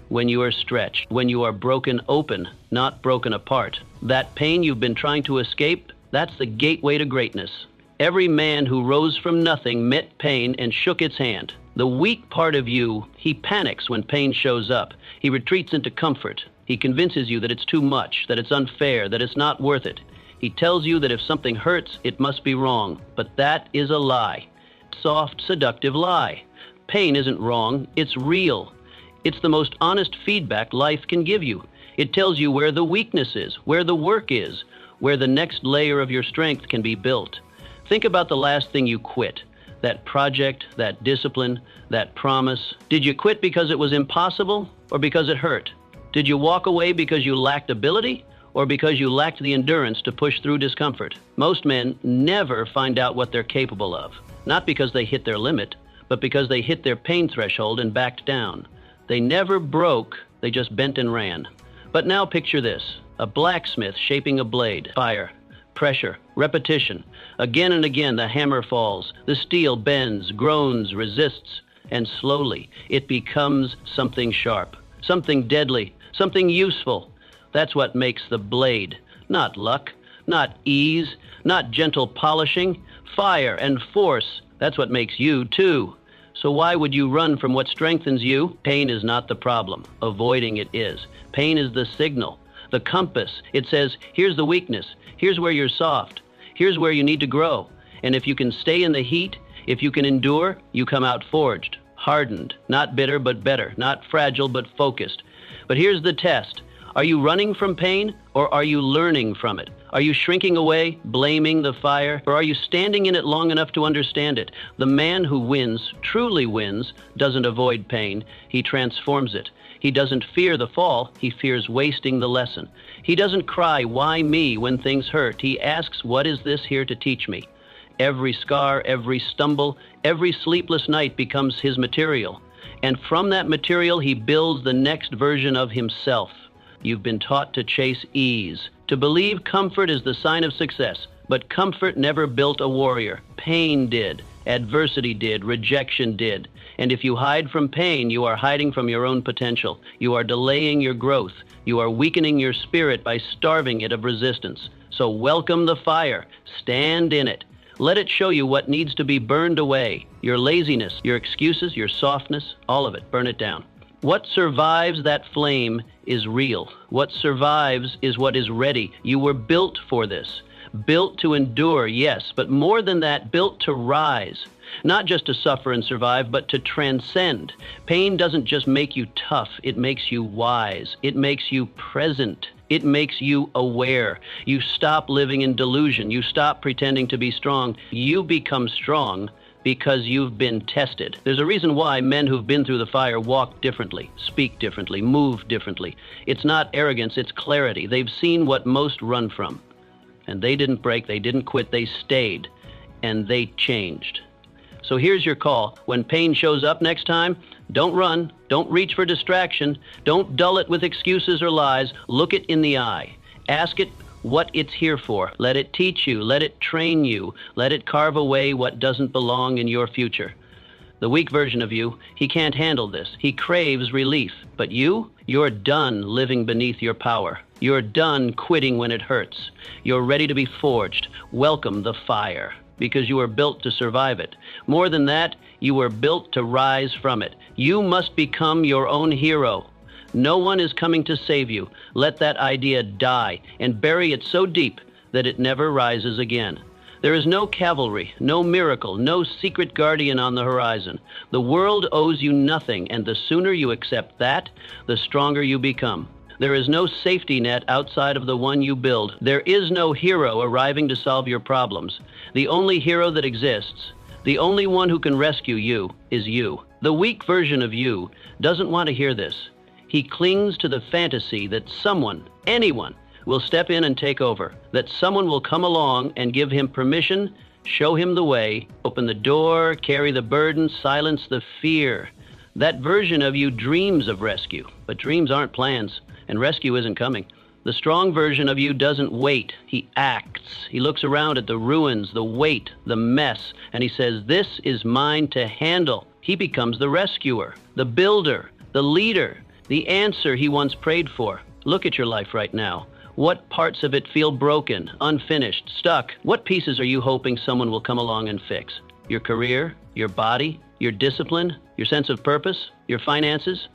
when you are stretched, when you are broken open, not broken apart. That pain you've been trying to escape, that's the gateway to greatness. Every man who rose from nothing met pain and shook its hand. The weak part of you, he panics when pain shows up. He retreats into comfort. He convinces you that it's too much, that it's unfair, that it's not worth it. He tells you that if something hurts, it must be wrong. But that is a lie. Soft, seductive lie. Pain isn't wrong, it's real. It's the most honest feedback life can give you. It tells you where the weakness is, where the work is, where the next layer of your strength can be built. Think about the last thing you quit. That project, that discipline, that promise. Did you quit because it was impossible or because it hurt? Did you walk away because you lacked ability or because you lacked the endurance to push through discomfort? Most men never find out what they're capable of, not because they hit their limit, but because they hit their pain threshold and backed down. They never broke, they just bent and ran. But now picture this, a blacksmith shaping a blade, fire, pressure, repetition. Again and again the hammer falls, the steel bends, groans, resists, and slowly it becomes something sharp, something deadly, something useful. That's what makes the blade. Not luck, not ease, not gentle polishing. Fire and force. That's what makes you, too. So why would you run from what strengthens you? Pain is not the problem. Avoiding it is. Pain is the signal, the compass. It says, here's the weakness. Here's where you're soft. Here's where you need to grow. And if you can stay in the heat, If you can endure, you come out forged, hardened, not bitter but better, not fragile but focused. But here's the test. Are you running from pain, or are you learning from it? Are you shrinking away, blaming the fire, or are you standing in it long enough to understand it? The man who wins, truly wins, doesn't avoid pain. He transforms it. He doesn't fear the fall. He fears wasting the lesson. He doesn't cry, "Why me?" when things hurt. He asks, "What is this here to teach me?" Every scar, every stumble, every sleepless night becomes his material. And from that material, he builds the next version of himself. You've been taught to chase ease, to believe comfort is the sign of success. But comfort never built a warrior. Pain did. Adversity did. Rejection did. And if you hide from pain, you are hiding from your own potential. You are delaying your growth. You are weakening your spirit by starving it of resistance. So welcome the fire. Stand in it. Let it show you what needs to be burned away. Your laziness, your excuses, your softness, all of it. Burn it down. What survives that flame is real. What survives is what is ready. You were built for this. Built to endure, yes, but more than that, built to rise. Not just to suffer and survive, but to transcend. Pain doesn't just make you tough, it makes you wise. It makes you present. It makes you aware. You stop living in delusion. You stop pretending to be strong. You become strong because you've been tested. There's a reason why men who've been through the fire walk differently, speak differently, move differently. It's not arrogance, it's clarity. They've seen what most run from. And they didn't break, they didn't quit, they stayed, and they changed. So here's your call. When pain shows up next time, don't run, don't reach for distraction, don't dull it with excuses or lies. Look it in the eye. Ask it what it's here for. Let it teach you, let it train you, let it carve away what doesn't belong in your future. The weak version of you, he can't handle this. He craves relief. But you're done living beneath your power. You're done quitting when it hurts. You're ready to be forged. Welcome the fire, because you were built to survive it. More than that, you were built to rise from it. You must become your own hero. No one is coming to save you. Let that idea die and bury it so deep that it never rises again. There is no cavalry, no miracle, no secret guardian on the horizon. The world owes you nothing, and the sooner you accept that, the stronger you become. There is no safety net outside of the one you build. There is no hero arriving to solve your problems. The only hero that exists, the only one who can rescue you, is you. The weak version of you doesn't want to hear this. He clings to the fantasy that someone, anyone, will step in and take over, that someone will come along and give him permission, show him the way, open the door, carry the burden, silence the fear. That version of you dreams of rescue, but dreams aren't plans, and rescue isn't coming. The strong version of you doesn't wait, he acts. He looks around at the ruins, the weight, the mess, and he says, "This is mine to handle." He becomes the rescuer, the builder, the leader, the answer he once prayed for. Look at your life right now. What parts of it feel broken, unfinished, stuck? What pieces are you hoping someone will come along and fix? Your career, your body, your discipline, your sense of purpose, your finances?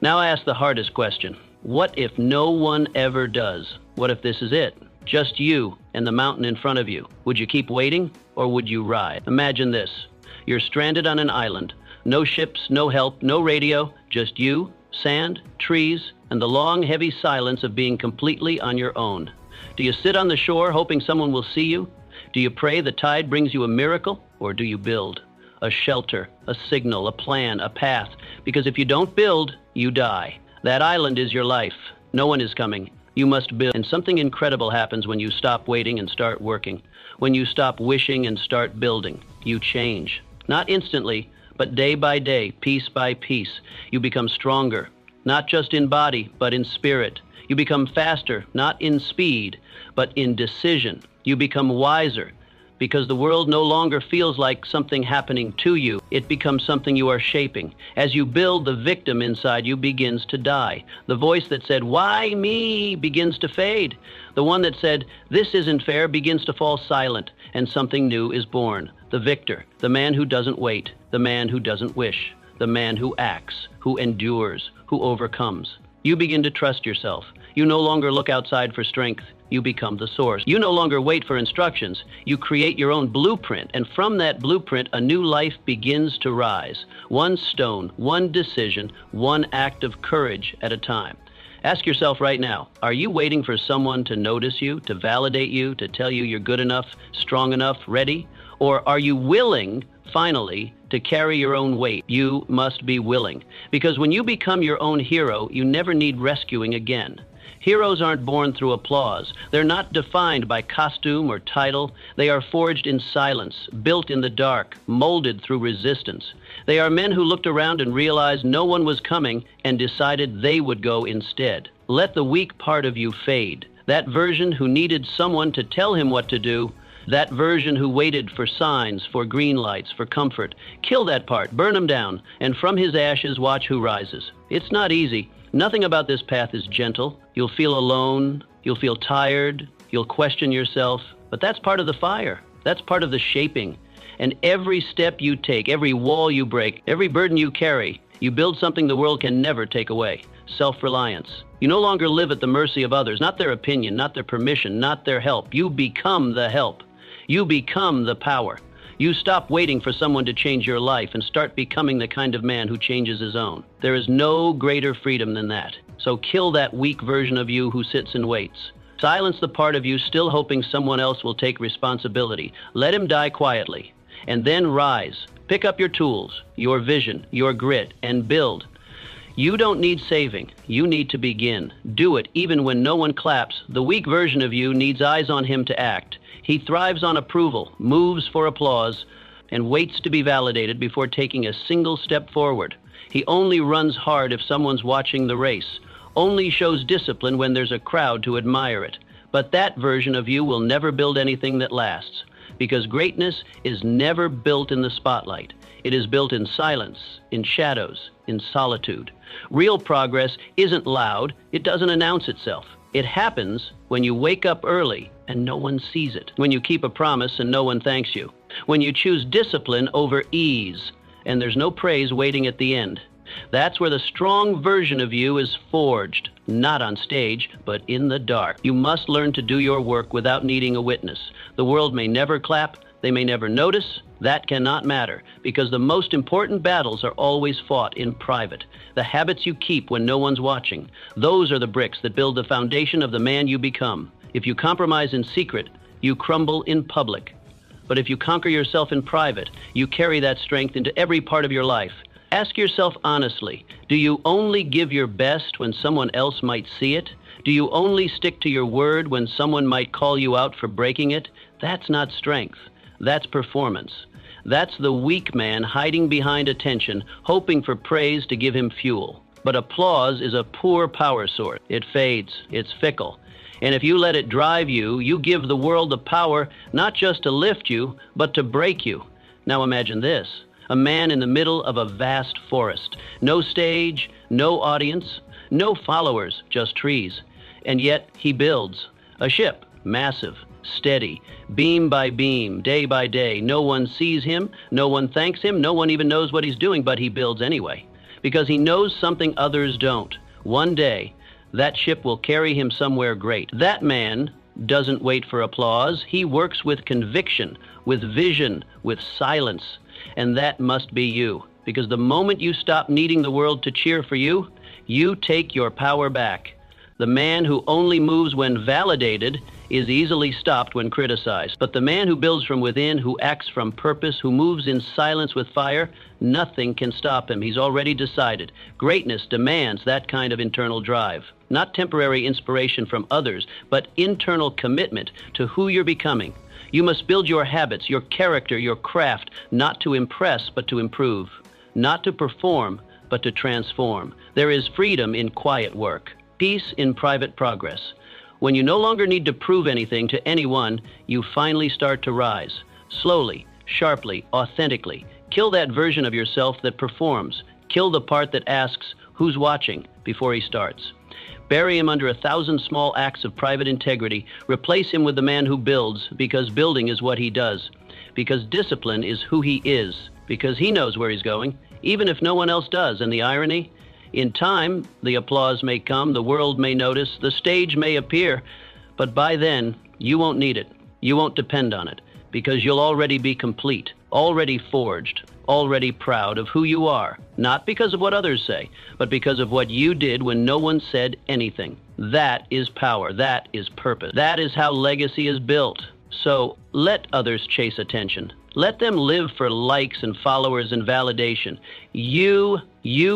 Now I ask the hardest question. What if no one ever does? What if this is it? Just you and the mountain in front of you. Would you keep waiting, or would you ride? Imagine this. You're stranded on an island. No ships, no help, no radio, just you, sand, trees, and the long, heavy silence of being completely on your own. Do you sit on the shore hoping someone will see you? Do you pray the tide brings you a miracle, or do you build? A shelter, a signal, a plan, a path. Because if you don't build, you die. That island is your life. No one is coming. You must build. And something incredible happens when you stop waiting and start working. When you stop wishing and start building. You change. Not instantly, but day by day, piece by piece. You become stronger. Not just in body, but in spirit. You become faster, not in speed, but in decision. You become wiser, because the world no longer feels like something happening to you. It becomes something you are shaping. As you build, the victim inside you begins to die. The voice that said, "Why me?" begins to fade. The one that said, "This isn't fair," begins to fall silent, and something new is born. The victor, the man who doesn't wait, the man who doesn't wish, the man who acts, who endures, who overcomes. You begin to trust yourself. You no longer look outside for strength. You become the source. You no longer wait for instructions. You create your own blueprint, and from that blueprint, a new life begins to rise. One stone, one decision, one act of courage at a time. Ask yourself right now, are you waiting for someone to notice you, to validate you, to tell you you're good enough, strong enough, ready? Or are you willing, finally, to carry your own weight? You must be willing. Because when you become your own hero, you never need rescuing again. Heroes aren't born through applause. They're not defined by costume or title. They are forged in silence, built in the dark, molded through resistance. They are men who looked around and realized no one was coming and decided they would go instead. Let the weak part of you fade. That version who needed someone to tell him what to do, that version who waited for signs, for green lights, for comfort. Kill that part, burn him down, and from his ashes watch who rises. It's not easy. Nothing about this path is gentle. You'll feel alone, you'll feel tired, you'll question yourself, but that's part of the fire. That's part of the shaping. And every step you take, every wall you break, every burden you carry, you build something the world can never take away. Self-reliance. You no longer live at the mercy of others, not their opinion, not their permission, not their help. You become the help. You become the power. You stop waiting for someone to change your life and start becoming the kind of man who changes his own. There is no greater freedom than that. So kill that weak version of you who sits and waits. Silence the part of you still hoping someone else will take responsibility. Let him die quietly. And then rise. Pick up your tools, your vision, your grit, and build. You don't need saving. You need to begin. Do it even when no one claps. The weak version of you needs eyes on him to act. He thrives on approval, moves for applause, and waits to be validated before taking a single step forward. He only runs hard if someone's watching the race, only shows discipline when there's a crowd to admire it. But that version of you will never build anything that lasts, because greatness is never built in the spotlight. It is built in silence, in shadows, in solitude. Real progress isn't loud. It doesn't announce itself. It happens when you wake up early and no one sees it, when you keep a promise and no one thanks you, when you choose discipline over ease and there's no praise waiting at the end. That's where the strong version of you is forged, not on stage, but in the dark. You must learn to do your work without needing a witness. The world may never clap, they may never notice. That cannot matter, because the most important battles are always fought in private. The habits you keep when no one's watching, those are the bricks that build the foundation of the man you become. If you compromise in secret, you crumble in public. But if you conquer yourself in private, you carry that strength into every part of your life. Ask yourself honestly, do you only give your best when someone else might see it? Do you only stick to your word when someone might call you out for breaking it? That's not strength. That's performance. That's the weak man hiding behind attention, hoping for praise to give him fuel. But applause is a poor power source. It fades. It's fickle. And if you let it drive you, you give the world the power not just to lift you, but to break you. Now imagine this. A man in the middle of a vast forest. No stage, no audience, no followers, just trees. And yet he builds a ship, massive, steady, beam by beam, day by day. No one sees him, no one thanks him, no one even knows what he's doing, but he builds anyway. Because he knows something others don't. One day, that ship will carry him somewhere great. That man doesn't wait for applause. He works with conviction, with vision, with silence. And that must be you. Because the moment you stop needing the world to cheer for you, you take your power back. The man who only moves when validated is easily stopped when criticized. But the man who builds from within, who acts from purpose, who moves in silence with fire, nothing can stop him. He's already decided. Greatness demands that kind of internal drive. Not temporary inspiration from others, but internal commitment to who you're becoming. You must build your habits, your character, your craft, not to impress, but to improve. Not to perform, but to transform. There is freedom in quiet work. Peace in private progress. When you no longer need to prove anything to anyone, you finally start to rise. Slowly, sharply, authentically. Kill that version of yourself that performs. Kill the part that asks, who's watching, before he starts. Bury him under 1,000 small acts of private integrity. Replace him with the man who builds, because building is what he does. Because discipline is who he is. Because he knows where he's going, even if no one else does. And the irony? In time, the applause may come, the world may notice, the stage may appear, but by then, you won't need it. You won't depend on it, because you'll already be complete, already forged, already proud of who you are, not because of what others say, but because of what you did when no one said anything. That is power. That is purpose. That is how legacy is built. So let others chase attention. Let them live for likes and followers and validation. You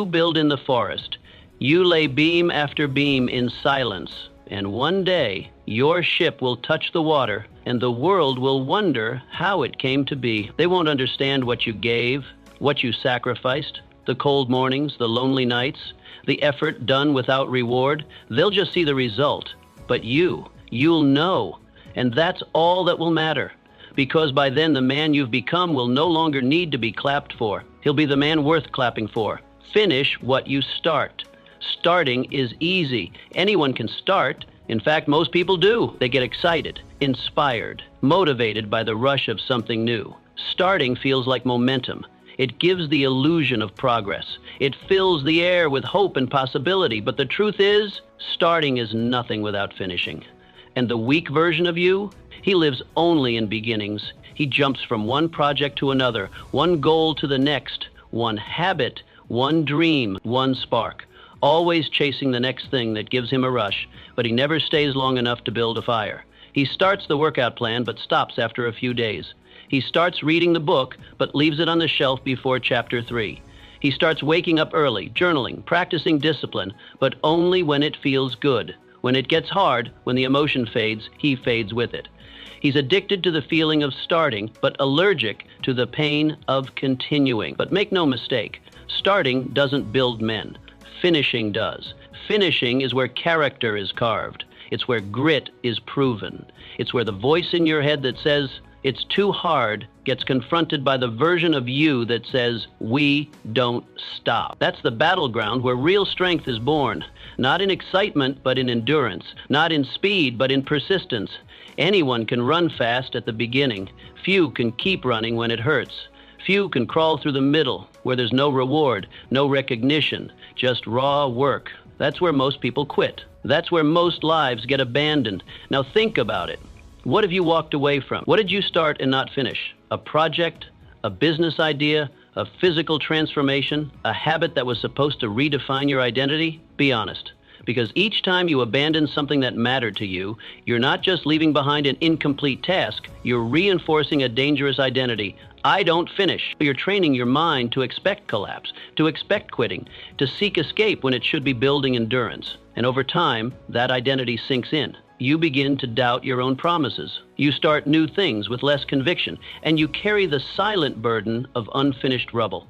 build in the forest. You lay beam after beam in silence. And one day, your ship will touch the water, and the world will wonder how it came to be. They won't understand what you gave, what you sacrificed, the cold mornings, the lonely nights, the effort done without reward. They'll just see the result. But you'll know. And that's all that will matter. Because by then, the man you've become will no longer need to be clapped for. He'll be the man worth clapping for. Finish what you start. Starting is easy. Anyone can start. In fact, most people do. They get excited, inspired, motivated by the rush of something new. Starting feels like momentum. It gives the illusion of progress. It fills the air with hope and possibility. But the truth is, starting is nothing without finishing. And the weak version of you, he lives only in beginnings. He jumps from one project to another, one goal to the next, one habit, one dream, one spark. Always chasing the next thing that gives him a rush, but he never stays long enough to build a fire. He starts the workout plan, but stops after a few days. He starts reading the book, but leaves it on the shelf before chapter 3. He starts waking up early, journaling, practicing discipline, but only when it feels good. When it gets hard, when the emotion fades, he fades with it. He's addicted to the feeling of starting, but allergic to the pain of continuing. But make no mistake, starting doesn't build men. Finishing does. Finishing is where character is carved. It's where grit is proven. It's where the voice in your head that says, it's too hard, gets confronted by the version of you that says, we don't stop. That's the battleground where real strength is born. Not in excitement, but in endurance. Not in speed, but in persistence. Anyone can run fast at the beginning. Few can keep running when it hurts. Few can crawl through the middle, where there's no reward, no recognition, just raw work. That's where most people quit. That's where most lives get abandoned. Now think about it. What have you walked away from? What did you start and not finish? A project? A business idea? A physical transformation? A habit that was supposed to redefine your identity? Be honest. Because each time you abandon something that mattered to you, you're not just leaving behind an incomplete task, you're reinforcing a dangerous identity. I don't finish. You're training your mind to expect collapse, to expect quitting, to seek escape when it should be building endurance. And over time, that identity sinks in. You begin to doubt your own promises. You start new things with less conviction, and you carry the silent burden of unfinished rubble.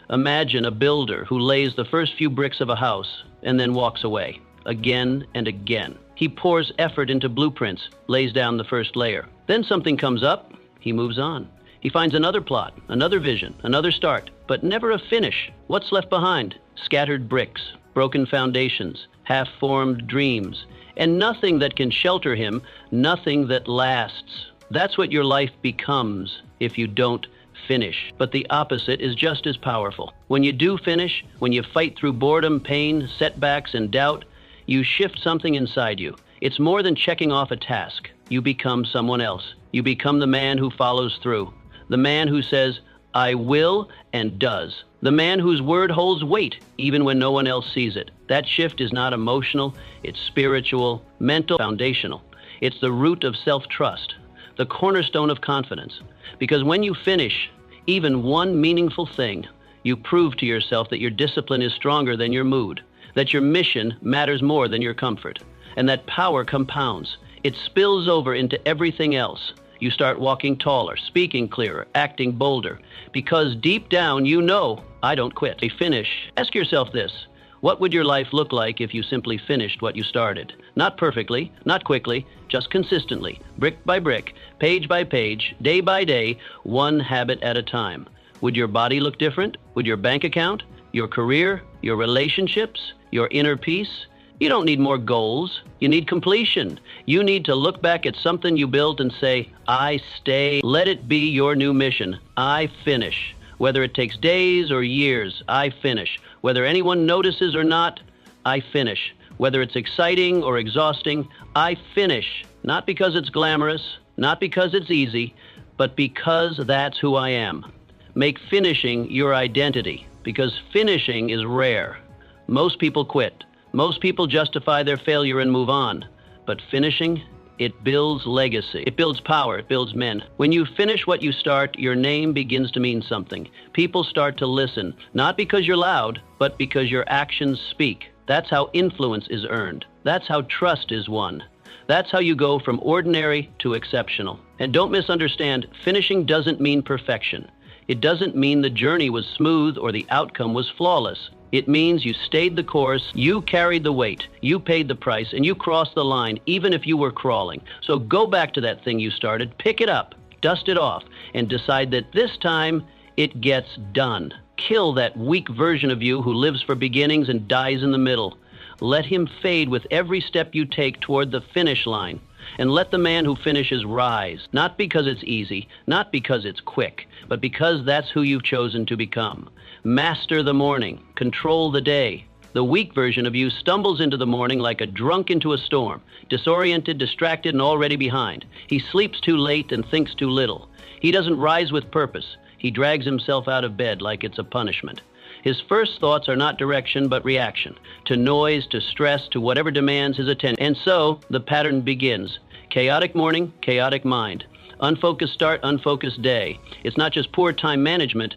Imagine a builder who lays the first few bricks of a house and then walks away, again and again. He pours effort into blueprints, lays down the first layer. Then something comes up, he moves on. He finds another plot, another vision, another start, but never a finish. What's left behind? Scattered bricks, broken foundations, half-formed dreams, and nothing that can shelter him, nothing that lasts. That's what your life becomes if you don't finish. But the opposite is just as powerful. When you do finish, when you fight through boredom, pain, setbacks, and doubt, you shift something inside you. It's more than checking off a task. You become someone else. You become the man who follows through. The man who says, I will, and does. The man whose word holds weight, even when no one else sees it. That shift is not emotional, it's spiritual, mental, foundational. It's the root of self-trust, the cornerstone of confidence. Because when you finish even one meaningful thing, you prove to yourself that your discipline is stronger than your mood, that your mission matters more than your comfort, and that power compounds. It spills over into everything else. You start walking taller, speaking clearer, acting bolder, because deep down you know, I don't quit. A finish. Ask yourself this. What would your life look like if you simply finished what you started? Not perfectly, not quickly, just consistently, brick by brick, page by page, day by day, one habit at a time. Would your body look different? Would your bank account, your career, your relationships, your inner peace? You don't need more goals. You need completion. You need to look back at something you built and say, I stay. Let it be your new mission. I finish. Whether it takes days or years, I finish. Whether anyone notices or not, I finish. Whether it's exciting or exhausting, I finish. Not because it's glamorous, not because it's easy, but because that's who I am. Make finishing your identity, because finishing is rare. Most people quit. Most people justify their failure and move on. But finishing, it builds legacy. It builds power. It builds men. When you finish what you start, your name begins to mean something. People start to listen, not because you're loud, but because your actions speak. That's how influence is earned. That's how trust is won. That's how you go from ordinary to exceptional. And don't misunderstand, finishing doesn't mean perfection. It doesn't mean the journey was smooth or the outcome was flawless. It means you stayed the course, you carried the weight, you paid the price, and you crossed the line even if you were crawling. So go back to that thing you started, pick it up, dust it off, and decide that this time it gets done. Kill that weak version of you who lives for beginnings and dies in the middle. Let him fade with every step you take toward the finish line. And let the man who finishes rise, not because it's easy, not because it's quick, but because that's who you've chosen to become. Master the morning, control the day. The weak version of you stumbles into the morning like a drunk into a storm, disoriented, distracted, and already behind. He sleeps too late and thinks too little. He doesn't rise with purpose. He drags himself out of bed like it's a punishment. His first thoughts are not direction, but reaction, to noise, to stress, to whatever demands his attention. And so the pattern begins. Chaotic morning, chaotic mind. Unfocused start, unfocused day. It's not just poor time management,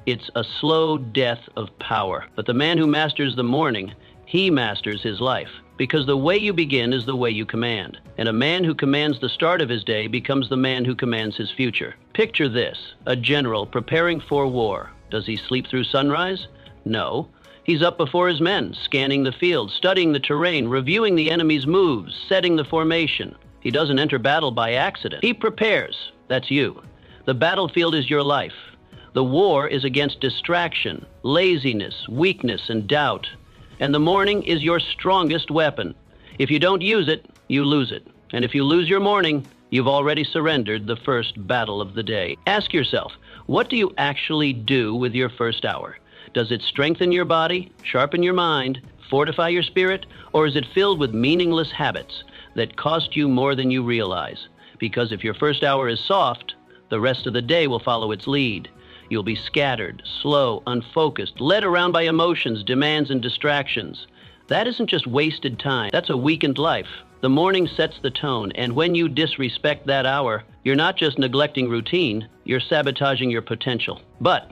it's a slow death of power. But the man who masters the morning, he masters his life. Because the way you begin is the way you command. And a man who commands the start of his day becomes the man who commands his future. Picture this, a general preparing for war. Does he sleep through sunrise? No. He's up before his men, scanning the field, studying the terrain, reviewing the enemy's moves, setting the formation. He doesn't enter battle by accident. He prepares. That's you. The battlefield is your life. The war is against distraction, laziness, weakness, and doubt. And the morning is your strongest weapon. If you don't use it, you lose it. And if you lose your morning, you've already surrendered the first battle of the day. Ask yourself, what do you actually do with your first hour? Does it strengthen your body, sharpen your mind, fortify your spirit, or is it filled with meaningless habits that cost you more than you realize? Because if your first hour is soft, the rest of the day will follow its lead. You'll be scattered, slow, unfocused, led around by emotions, demands, and distractions. That isn't just wasted time. That's a weakened life. The morning sets the tone, and when you disrespect that hour, you're not just neglecting routine, you're sabotaging your potential. But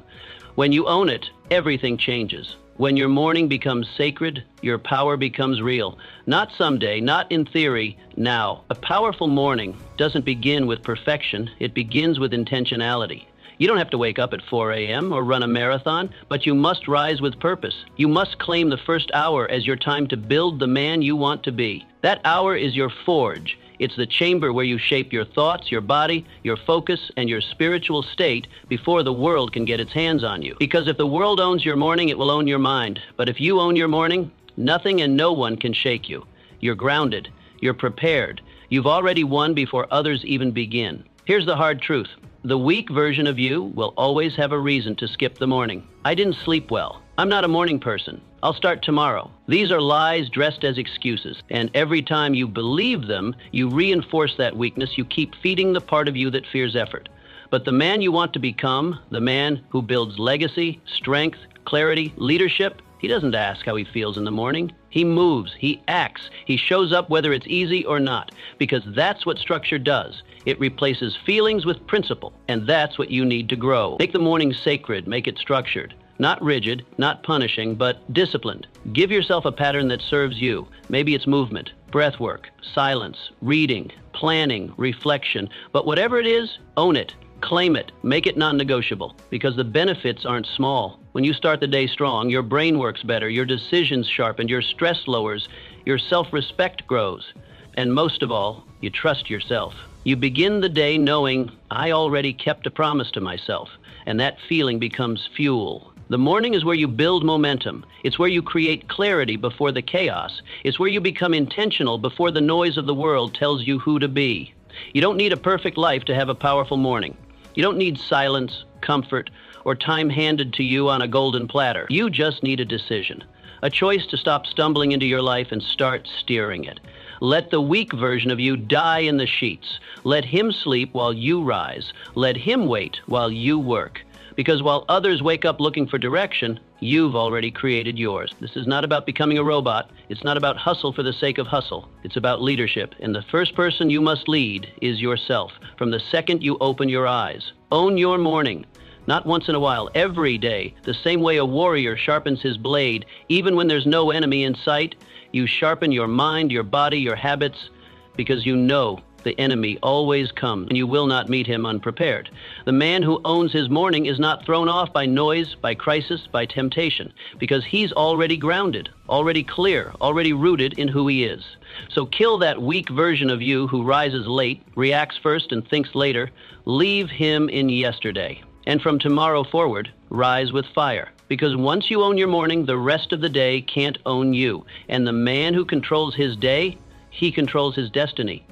when you own it, everything changes. When your morning becomes sacred, your power becomes real. Not someday, not in theory, now. A powerful morning doesn't begin with perfection, it begins with intentionality. You don't have to wake up at 4 a.m. or run a marathon, but you must rise with purpose. You must claim the first hour as your time to build the man you want to be. That hour is your forge. It's the chamber where you shape your thoughts, your body, your focus, and your spiritual state before the world can get its hands on you. Because if the world owns your morning, it will own your mind. But if you own your morning, nothing and no one can shake you. You're grounded. You're prepared. You've already won before others even begin. Here's the hard truth. The weak version of you will always have a reason to skip the morning. I didn't sleep well. I'm not a morning person. I'll start tomorrow. These are lies dressed as excuses. And every time you believe them, you reinforce that weakness. You keep feeding the part of you that fears effort. But the man you want to become, the man who builds legacy, strength, clarity, leadership, he doesn't ask how he feels in the morning. He moves, he acts, he shows up whether it's easy or not, because that's what structure does. It replaces feelings with principle, and that's what you need to grow. Make the morning sacred, make it structured. Not rigid, not punishing, but disciplined. Give yourself a pattern that serves you. Maybe it's movement, breath work, silence, reading, planning, reflection. But whatever it is, own it. Claim it. Make it non-negotiable, because the benefits aren't small. When you start the day strong, your brain works better, your decisions sharpen, your stress lowers, your self-respect grows. And most of all, you trust yourself. You begin the day knowing, I already kept a promise to myself, and that feeling becomes fuel. The morning is where you build momentum. It's where you create clarity before the chaos. It's where you become intentional before the noise of the world tells you who to be. You don't need a perfect life to have a powerful morning. You don't need silence, comfort, or time handed to you on a golden platter. You just need a decision, a choice to stop stumbling into your life and start steering it. Let the weak version of you die in the sheets. Let him sleep while you rise. Let him wait while you work. Because while others wake up looking for direction, you've already created yours. This is not about becoming a robot. It's not about hustle for the sake of hustle. It's about leadership. And the first person you must lead is yourself. From the second you open your eyes, own your morning. Not once in a while, every day. The same way a warrior sharpens his blade, even when there's no enemy in sight, you sharpen your mind, your body, your habits, because you know the enemy always comes, and you will not meet him unprepared. The man who owns his morning is not thrown off by noise, by crisis, by temptation, because he's already grounded, already clear, already rooted in who he is. So kill that weak version of you who rises late, reacts first, and thinks later. Leave him in yesterday. And from tomorrow forward, rise with fire. Because once you own your morning, the rest of the day can't own you. And the man who controls his day, he controls his destiny.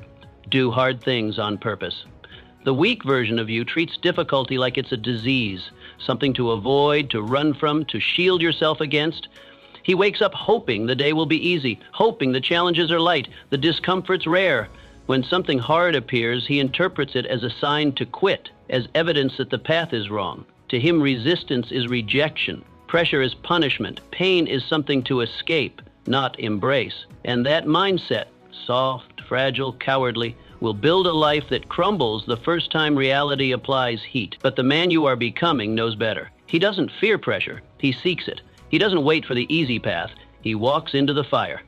Do hard things on purpose. The weak version of you treats difficulty like it's a disease, something to avoid, to run from, to shield yourself against. He wakes up hoping the day will be easy, hoping the challenges are light, the discomfort's rare. When something hard appears, he interprets it as a sign to quit, as evidence that the path is wrong. To him, resistance is rejection. Pressure is punishment. Pain is something to escape, not embrace. And that mindset, soft, fragile, cowardly, will build a life that crumbles the first time reality applies heat. But the man you are becoming knows better. He doesn't fear pressure. He seeks it. He doesn't wait for the easy path. He walks into the fire.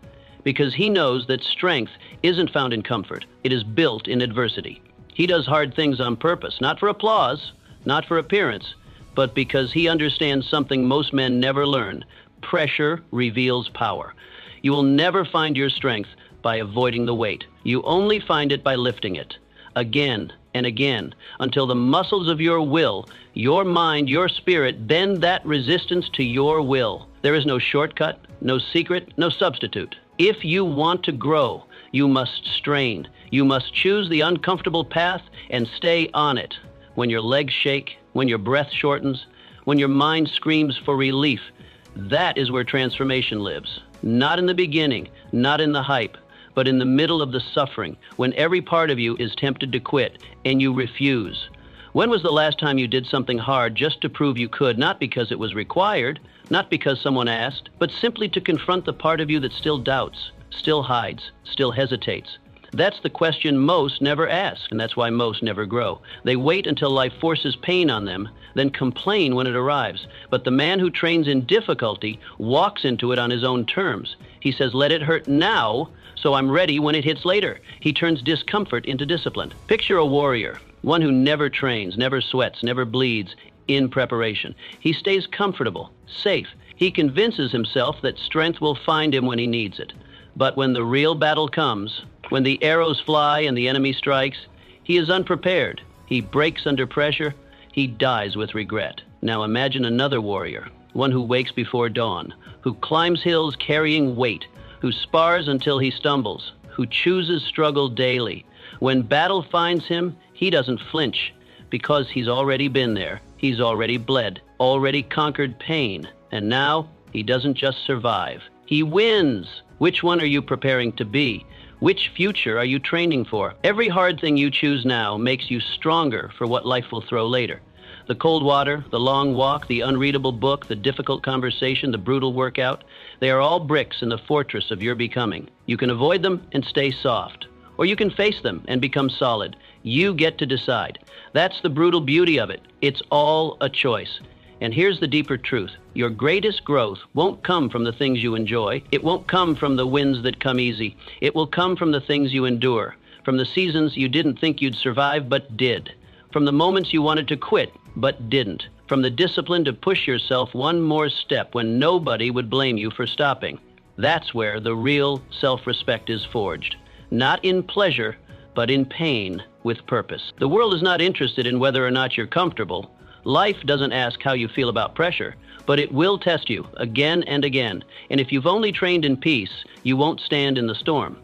Because he knows that strength isn't found in comfort. It is built in adversity. He does hard things on purpose, not for applause, not for appearance, but because he understands something most men never learn. Pressure reveals power. You will never find your strength by avoiding the weight. You only find it by lifting it, again and again, until the muscles of your will, your mind, your spirit, bend that resistance to your will. There is no shortcut, no secret, no substitute. If you want to grow, you must strain. You must choose the uncomfortable path and stay on it. When your legs shake, when your breath shortens, when your mind screams for relief, that is where transformation lives. Not in the beginning, not in the hype, but in the middle of the suffering, when every part of you is tempted to quit and you refuse. When was the last time you did something hard just to prove you could, not because it was required, not because someone asked, but simply to confront the part of you that still doubts, still hides, still hesitates? That's the question most never ask, and that's why most never grow. They wait until life forces pain on them, then complain when it arrives. But the man who trains in difficulty walks into it on his own terms. He says, let it hurt now, so I'm ready when it hits later. He turns discomfort into discipline. Picture a warrior, one who never trains, never sweats, never bleeds in preparation. He stays comfortable, safe. He convinces himself that strength will find him when he needs it. But when the real battle comes, when the arrows fly and the enemy strikes, he is unprepared. He breaks under pressure. He dies with regret. Now imagine another warrior, one who wakes before dawn, who climbs hills carrying weight, who spars until he stumbles, who chooses struggle daily. When battle finds him, he doesn't flinch, because he's already been there. He's already bled, already conquered pain. And now he doesn't just survive. He wins. Which one are you preparing to be? Which future are you training for? Every hard thing you choose now makes you stronger for what life will throw later. The cold water, the long walk, the unreadable book, the difficult conversation, the brutal workout, they are all bricks in the fortress of your becoming. You can avoid them and stay soft, or you can face them and become solid. You get to decide. That's the brutal beauty of it. It's all a choice. And here's the deeper truth. Your greatest growth won't come from the things you enjoy. It won't come from the wins that come easy. It will come from the things you endure, from the seasons you didn't think you'd survive but did, from the moments you wanted to quit but didn't, from the discipline to push yourself one more step when nobody would blame you for stopping. That's where the real self-respect is forged, not in pleasure, but in pain with purpose. The world is not interested in whether or not you're comfortable. Life doesn't ask how you feel about pressure, but it will test you again and again. And if you've only trained in peace, you won't stand in the storm.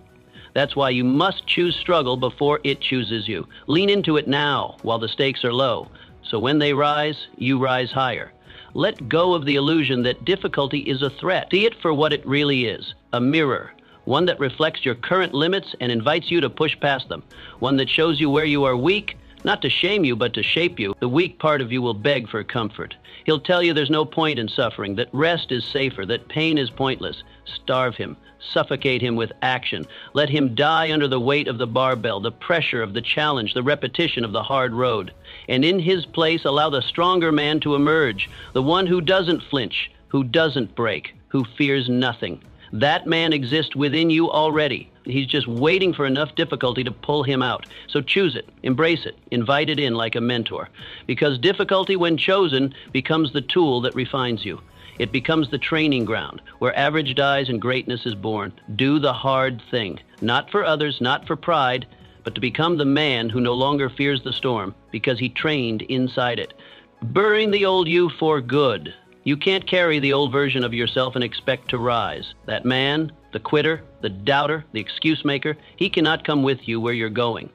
That's why you must choose struggle before it chooses you. Lean into it now while the stakes are low. So when they rise, you rise higher. Let go of the illusion that difficulty is a threat. See it for what it really is, a mirror. One that reflects your current limits and invites you to push past them. One that shows you where you are weak, not to shame you, but to shape you. The weak part of you will beg for comfort. He'll tell you there's no point in suffering, that rest is safer, that pain is pointless. Starve him. Suffocate him with action. Let him die under the weight of the barbell, the pressure of the challenge, the repetition of the hard road. And in his place, allow the stronger man to emerge, the one who doesn't flinch, who doesn't break, who fears nothing. That man exists within you already. He's just waiting for enough difficulty to pull him out. So choose it, embrace it, invite it in like a mentor. Because difficulty, when chosen, becomes the tool that refines you. It becomes the training ground where average dies and greatness is born. Do the hard thing, not for others, not for pride, but to become the man who no longer fears the storm because he trained inside it. Burying the old you for good. You can't carry the old version of yourself and expect to rise. That man, the quitter, the doubter, the excuse maker, he cannot come with you where you're going.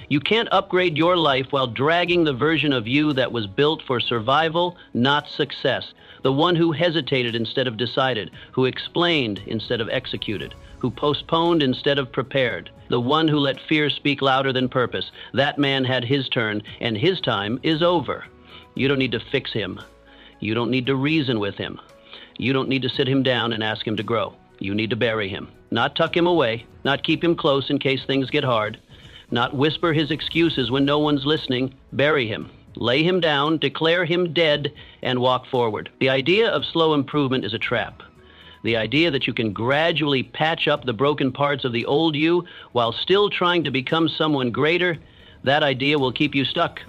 You can't upgrade your life while dragging the version of you that was built for survival, not success. The one who hesitated instead of decided, who explained instead of executed, who postponed instead of prepared. The one who let fear speak louder than purpose. That man had his turn, and his time is over. You don't need to fix him. You don't need to reason with him. You don't need to sit him down and ask him to grow. You need to bury him. Not tuck him away, not keep him close in case things get hard, not whisper his excuses when no one's listening. Bury him. Lay him down, declare him dead, and walk forward. The idea of slow improvement is a trap. The idea that you can gradually patch up the broken parts of the old you while still trying to become someone greater, that idea will keep you stuck.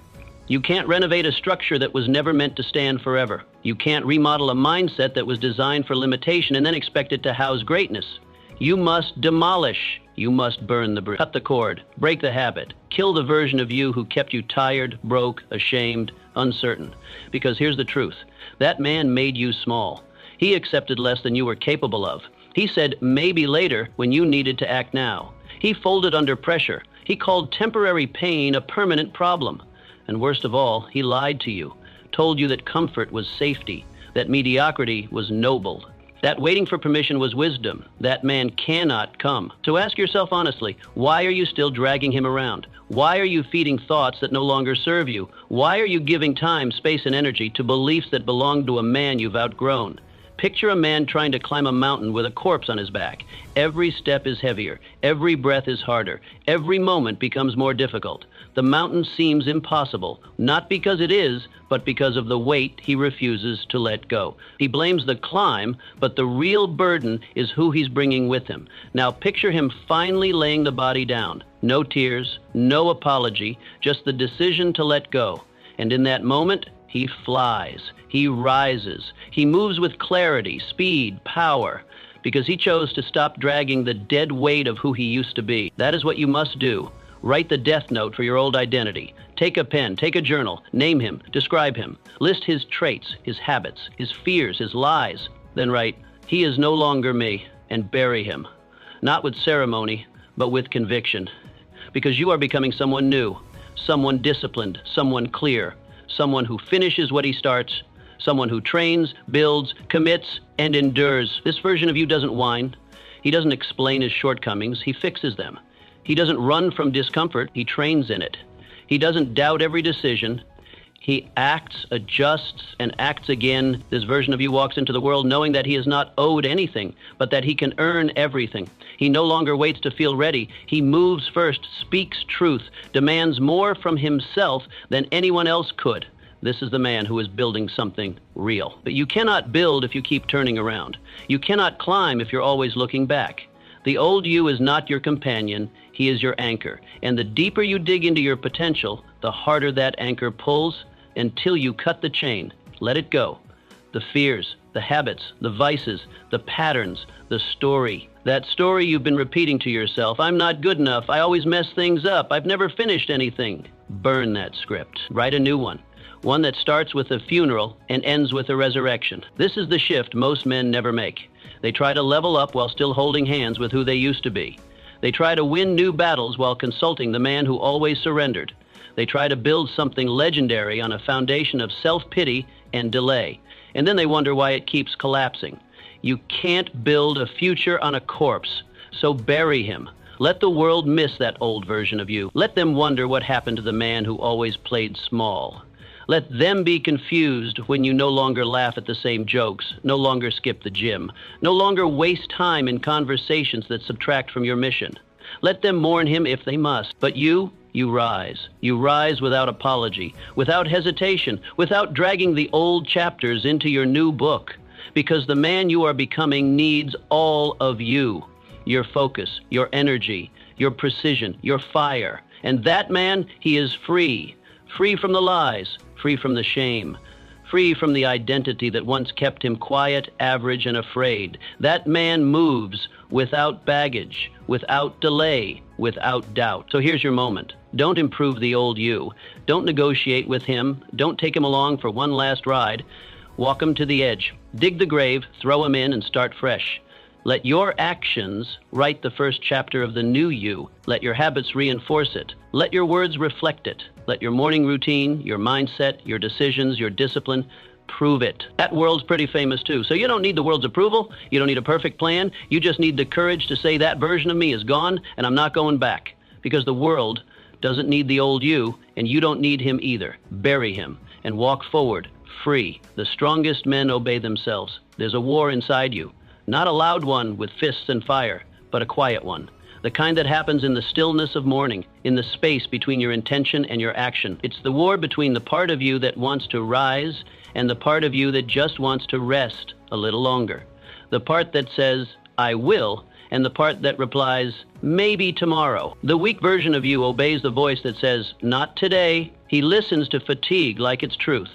You can't renovate a structure that was never meant to stand forever. You can't remodel a mindset that was designed for limitation and then expect it to house greatness. You must demolish. You must burn the bridge. Cut the cord. Break the habit. Kill the version of you who kept you tired, broke, ashamed, uncertain. Because here's the truth. That man made you small. He accepted less than you were capable of. He said maybe later when you needed to act now. He folded under pressure. He called temporary pain a permanent problem. And worst of all, he lied to you, told you that comfort was safety, that mediocrity was noble, that waiting for permission was wisdom. That man cannot come. So ask yourself honestly, why are you still dragging him around? Why are you feeding thoughts that no longer serve you? Why are you giving time, space, and energy to beliefs that belong to a man you've outgrown? Picture a man trying to climb a mountain with a corpse on his back. Every step is heavier. Every breath is harder. Every moment becomes more difficult. The mountain seems impossible, not because it is, but because of the weight he refuses to let go. He blames the climb, but the real burden is who he's bringing with him. Now picture him finally laying the body down. No tears, no apology, just the decision to let go. And in that moment, he flies. He rises. He moves with clarity, speed, power, because he chose to stop dragging the dead weight of who he used to be. That is what you must do. Write the death note for your old identity. Take a pen, take a journal, name him, describe him, list his traits, his habits, his fears, his lies. Then write, "He is no longer me," and bury him. Not with ceremony, but with conviction. Because you are becoming someone new, someone disciplined, someone clear, someone who finishes what he starts, someone who trains, builds, commits, and endures. This version of you doesn't whine. He doesn't explain his shortcomings. He fixes them. He doesn't run from discomfort. He trains in it. He doesn't doubt every decision. He acts, adjusts, and acts again. This version of you walks into the world knowing that he is not owed anything, but that he can earn everything. He no longer waits to feel ready. He moves first, speaks truth, demands more from himself than anyone else could. This is the man who is building something real. But you cannot build if you keep turning around. You cannot climb if you're always looking back. The old you is not your companion. He is your anchor. And the deeper you dig into your potential, the harder that anchor pulls until you cut the chain. Let it go. The fears, the habits, the vices, the patterns, the story. That story you've been repeating to yourself. I'm not good enough. I always mess things up. I've never finished anything. Burn that script. Write a new one. One that starts with a funeral and ends with a resurrection. This is the shift most men never make. They try to level up while still holding hands with who they used to be. They try to win new battles while consulting the man who always surrendered. They try to build something legendary on a foundation of self-pity and delay. And then they wonder why it keeps collapsing. You can't build a future on a corpse, so bury him. Let the world miss that old version of you. Let them wonder what happened to the man who always played small. Let them be confused when you no longer laugh at the same jokes, no longer skip the gym, no longer waste time in conversations that subtract from your mission. Let them mourn him if they must. But you rise. You rise without apology, without hesitation, without dragging the old chapters into your new book. Because the man you are becoming needs all of you. Your focus, your energy, your precision, your fire. And that man, he is free. Free from the lies, free from the shame, free from the identity that once kept him quiet, average, and afraid. That man moves without baggage, without delay, without doubt. So here's your moment. Don't improve the old you. Don't negotiate with him. Don't take him along for one last ride. Walk him to the edge. Dig the grave, throw him in, and start fresh. Let your actions write the first chapter of the new you. Let your habits reinforce it. Let your words reflect it. Let your morning routine, your mindset, your decisions, your discipline prove it. That world's pretty famous too. So you don't need the world's approval. You don't need a perfect plan. You just need the courage to say that version of me is gone and I'm not going back. Because the world doesn't need the old you and you don't need him either. Bury him and walk forward, free. The strongest men obey themselves. There's a war inside you. Not a loud one with fists and fire, but a quiet one. The kind that happens in the stillness of morning, in the space between your intention and your action. It's the war between the part of you that wants to rise and the part of you that just wants to rest a little longer. The part that says, I will, and the part that replies, maybe tomorrow. The weak version of you obeys the voice that says, not today. He listens to fatigue like it's truth.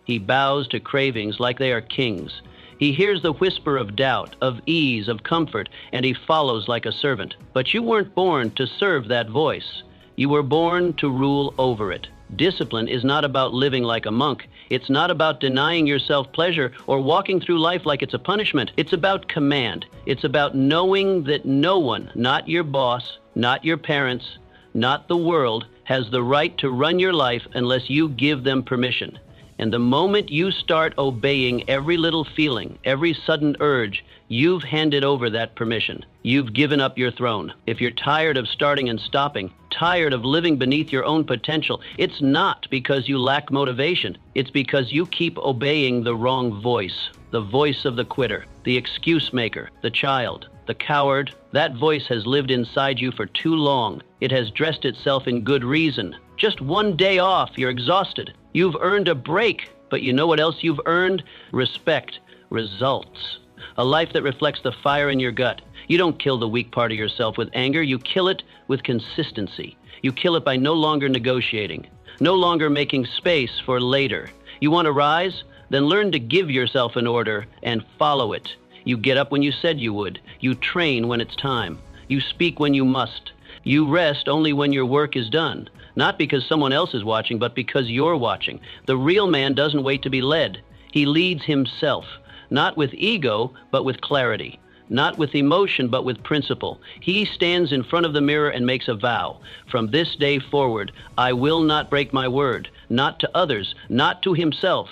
He bows to cravings like they are kings. He hears the whisper of doubt, of ease, of comfort, and he follows like a servant. But you weren't born to serve that voice. You were born to rule over it. Discipline is not about living like a monk. It's not about denying yourself pleasure or walking through life like it's a punishment. It's about command. It's about knowing that no one, not your boss, not your parents, not the world, has the right to run your life unless you give them permission. And the moment you start obeying every little feeling, every sudden urge, you've handed over that permission. You've given up your throne. If you're tired of starting and stopping, tired of living beneath your own potential, it's not because you lack motivation. It's because you keep obeying the wrong voice, the voice of the quitter, the excuse maker, the child, the coward. That voice has lived inside you for too long. It has dressed itself in good reason. Just one day off, you're exhausted. You've earned a break, but you know what else you've earned? Respect, results. A life that reflects the fire in your gut. You don't kill the weak part of yourself with anger. You kill it with consistency. You kill it by no longer negotiating, no longer making space for later. You want to rise? Then learn to give yourself an order and follow it. You get up when you said you would. You train when it's time. You speak when you must. You rest only when your work is done. Not because someone else is watching, but because you're watching. The real man doesn't wait to be led. He leads himself, not with ego, but with clarity. Not with emotion, but with principle. He stands in front of the mirror and makes a vow. From this day forward, I will not break my word, not to others, not to himself.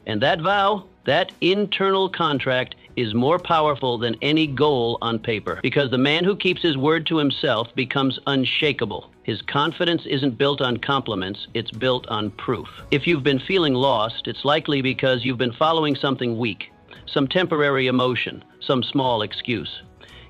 And that vow, that internal contract, is more powerful than any goal on paper. Because the man who keeps his word to himself becomes unshakable. His confidence isn't built on compliments, it's built on proof. If you've been feeling lost, it's likely because you've been following something weak, some temporary emotion, some small excuse.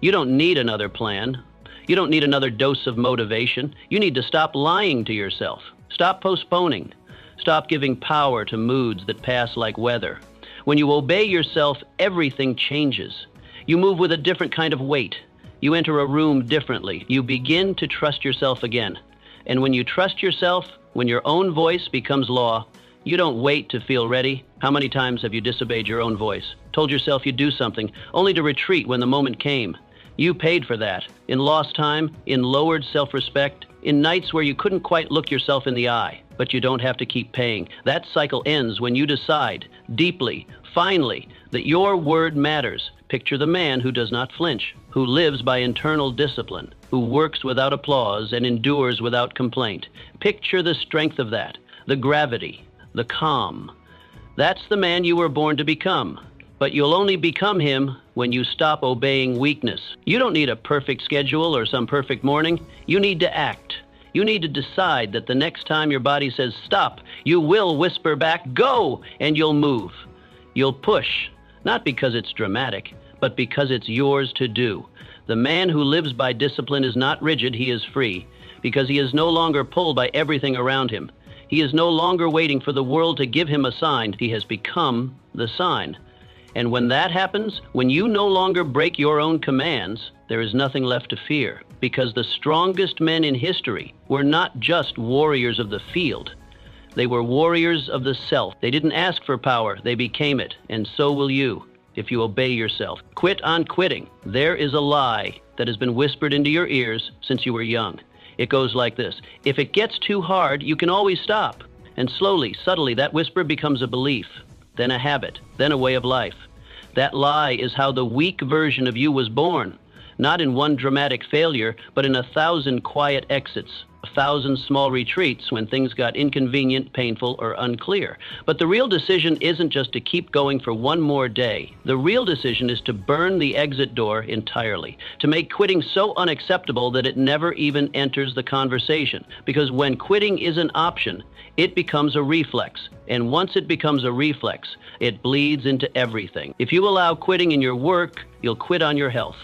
You don't need another plan. You don't need another dose of motivation. You need to stop lying to yourself. Stop postponing. Stop giving power to moods that pass like weather. When you obey yourself, everything changes. You move with a different kind of weight. You enter a room differently. You begin to trust yourself again. And when you trust yourself, when your own voice becomes law, you don't wait to feel ready. How many times have you disobeyed your own voice? Told yourself you'd do something, only to retreat when the moment came. You paid for that, in lost time, in lowered self-respect, in nights where you couldn't quite look yourself in the eye. But you don't have to keep paying. That cycle ends when you decide, deeply, finally, that your word matters. Picture the man who does not flinch, who lives by internal discipline, who works without applause and endures without complaint. Picture the strength of that, the gravity, the calm. That's the man you were born to become. But you'll only become him when you stop obeying weakness. You don't need a perfect schedule or some perfect morning. You need to act. You need to decide that the next time your body says stop, you will whisper back, go, and you'll move. You'll push, not because it's dramatic, but because it's yours to do. The man who lives by discipline is not rigid, he is free, because he is no longer pulled by everything around him. He is no longer waiting for the world to give him a sign. He has become the sign. And when that happens, when you no longer break your own commands, there is nothing left to fear, because the strongest men in history were not just warriors of the field. They were warriors of the self. They didn't ask for power, they became it, and so will you, if you obey yourself. Quit on quitting. There is a lie that has been whispered into your ears since you were young. It goes like this: if it gets too hard, you can always stop. And slowly, subtly, that whisper becomes a belief, then a habit, then a way of life. That lie is how the weak version of you was born, not in one dramatic failure, but in 1,000 quiet exits, 1,000 small retreats when things got inconvenient, painful, or unclear. But the real decision isn't just to keep going for one more day. The real decision is to burn the exit door entirely, to make quitting so unacceptable that it never even enters the conversation. Because when quitting is an option, it becomes a reflex. And once it becomes a reflex, it bleeds into everything. If you allow quitting in your work, you'll quit on your health.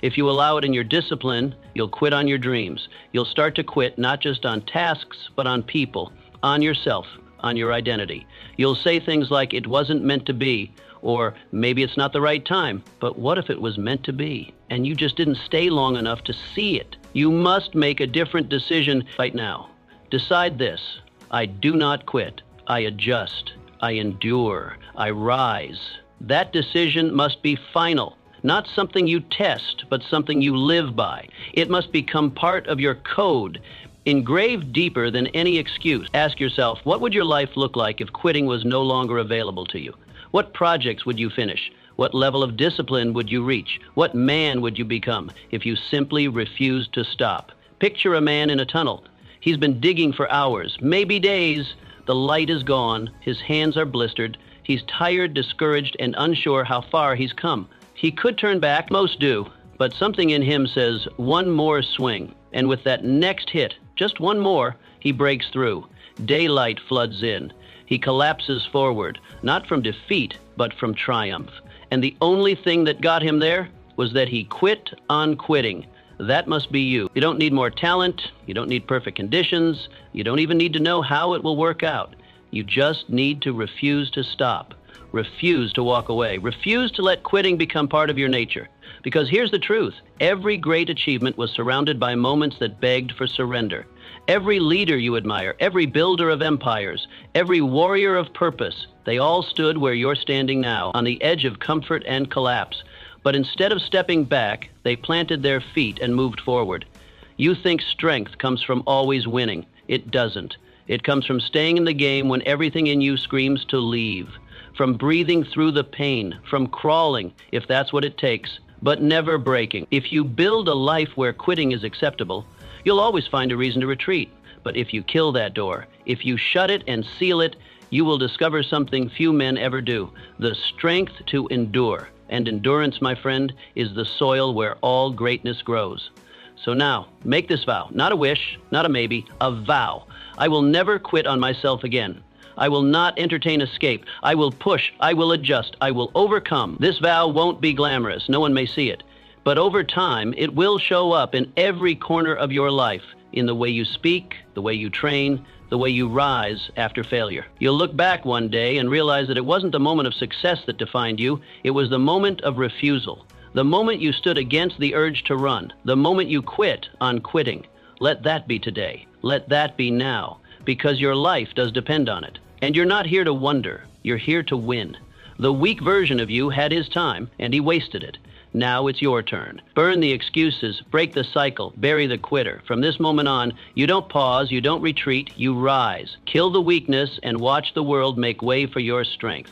If you allow it in your discipline, you'll quit on your dreams. You'll start to quit not just on tasks, but on people, on yourself, on your identity. You'll say things like, it wasn't meant to be, or maybe it's not the right time. But what if it was meant to be, and you just didn't stay long enough to see it? You must make a different decision right now. Decide this: I do not quit. I adjust. I endure. I rise. That decision must be final. Not something you test, but something you live by. It must become part of your code, engraved deeper than any excuse. Ask yourself, what would your life look like if quitting was no longer available to you? What projects would you finish? What level of discipline would you reach? What man would you become if you simply refused to stop? Picture a man in a tunnel. He's been digging for hours, maybe days. The light is gone. His hands are blistered. He's tired, discouraged, and unsure how far he's come. He could turn back, most do, but something in him says, one more swing. And with that next hit, just one more, he breaks through. Daylight floods in. He collapses forward, not from defeat, but from triumph. And the only thing that got him there was that he quit on quitting. That must be you. You don't need more talent. You don't need perfect conditions. You don't even need to know how it will work out. You just need to refuse to stop. Refuse to walk away. Refuse to let quitting become part of your nature. Because here's the truth. Every great achievement was surrounded by moments that begged for surrender. Every leader you admire, every builder of empires, every warrior of purpose, they all stood where you're standing now, on the edge of comfort and collapse. But instead of stepping back, they planted their feet and moved forward. You think strength comes from always winning. It doesn't. It comes from staying in the game when everything in you screams to leave. From breathing through the pain, from crawling, if that's what it takes, but never breaking. If you build a life where quitting is acceptable, you'll always find a reason to retreat. But if you kill that door, if you shut it and seal it, you will discover something few men ever do: the strength to endure. And endurance, my friend, is the soil where all greatness grows. So now, make this vow, not a wish, not a maybe, a vow. I will never quit on myself again. I will not entertain escape. I will push. I will adjust. I will overcome. This vow won't be glamorous. No one may see it. But over time, it will show up in every corner of your life, in the way you speak, the way you train, the way you rise after failure. You'll look back one day and realize that it wasn't the moment of success that defined you. It was the moment of refusal. The moment you stood against the urge to run. The moment you quit on quitting. Let that be today. Let that be now. Because your life does depend on it. And you're not here to wonder. You're here to win. The weak version of you had his time, and he wasted it. Now it's your turn. Burn the excuses, break the cycle, bury the quitter. From this moment on, you don't pause, you don't retreat, you rise. Kill the weakness and watch the world make way for your strength.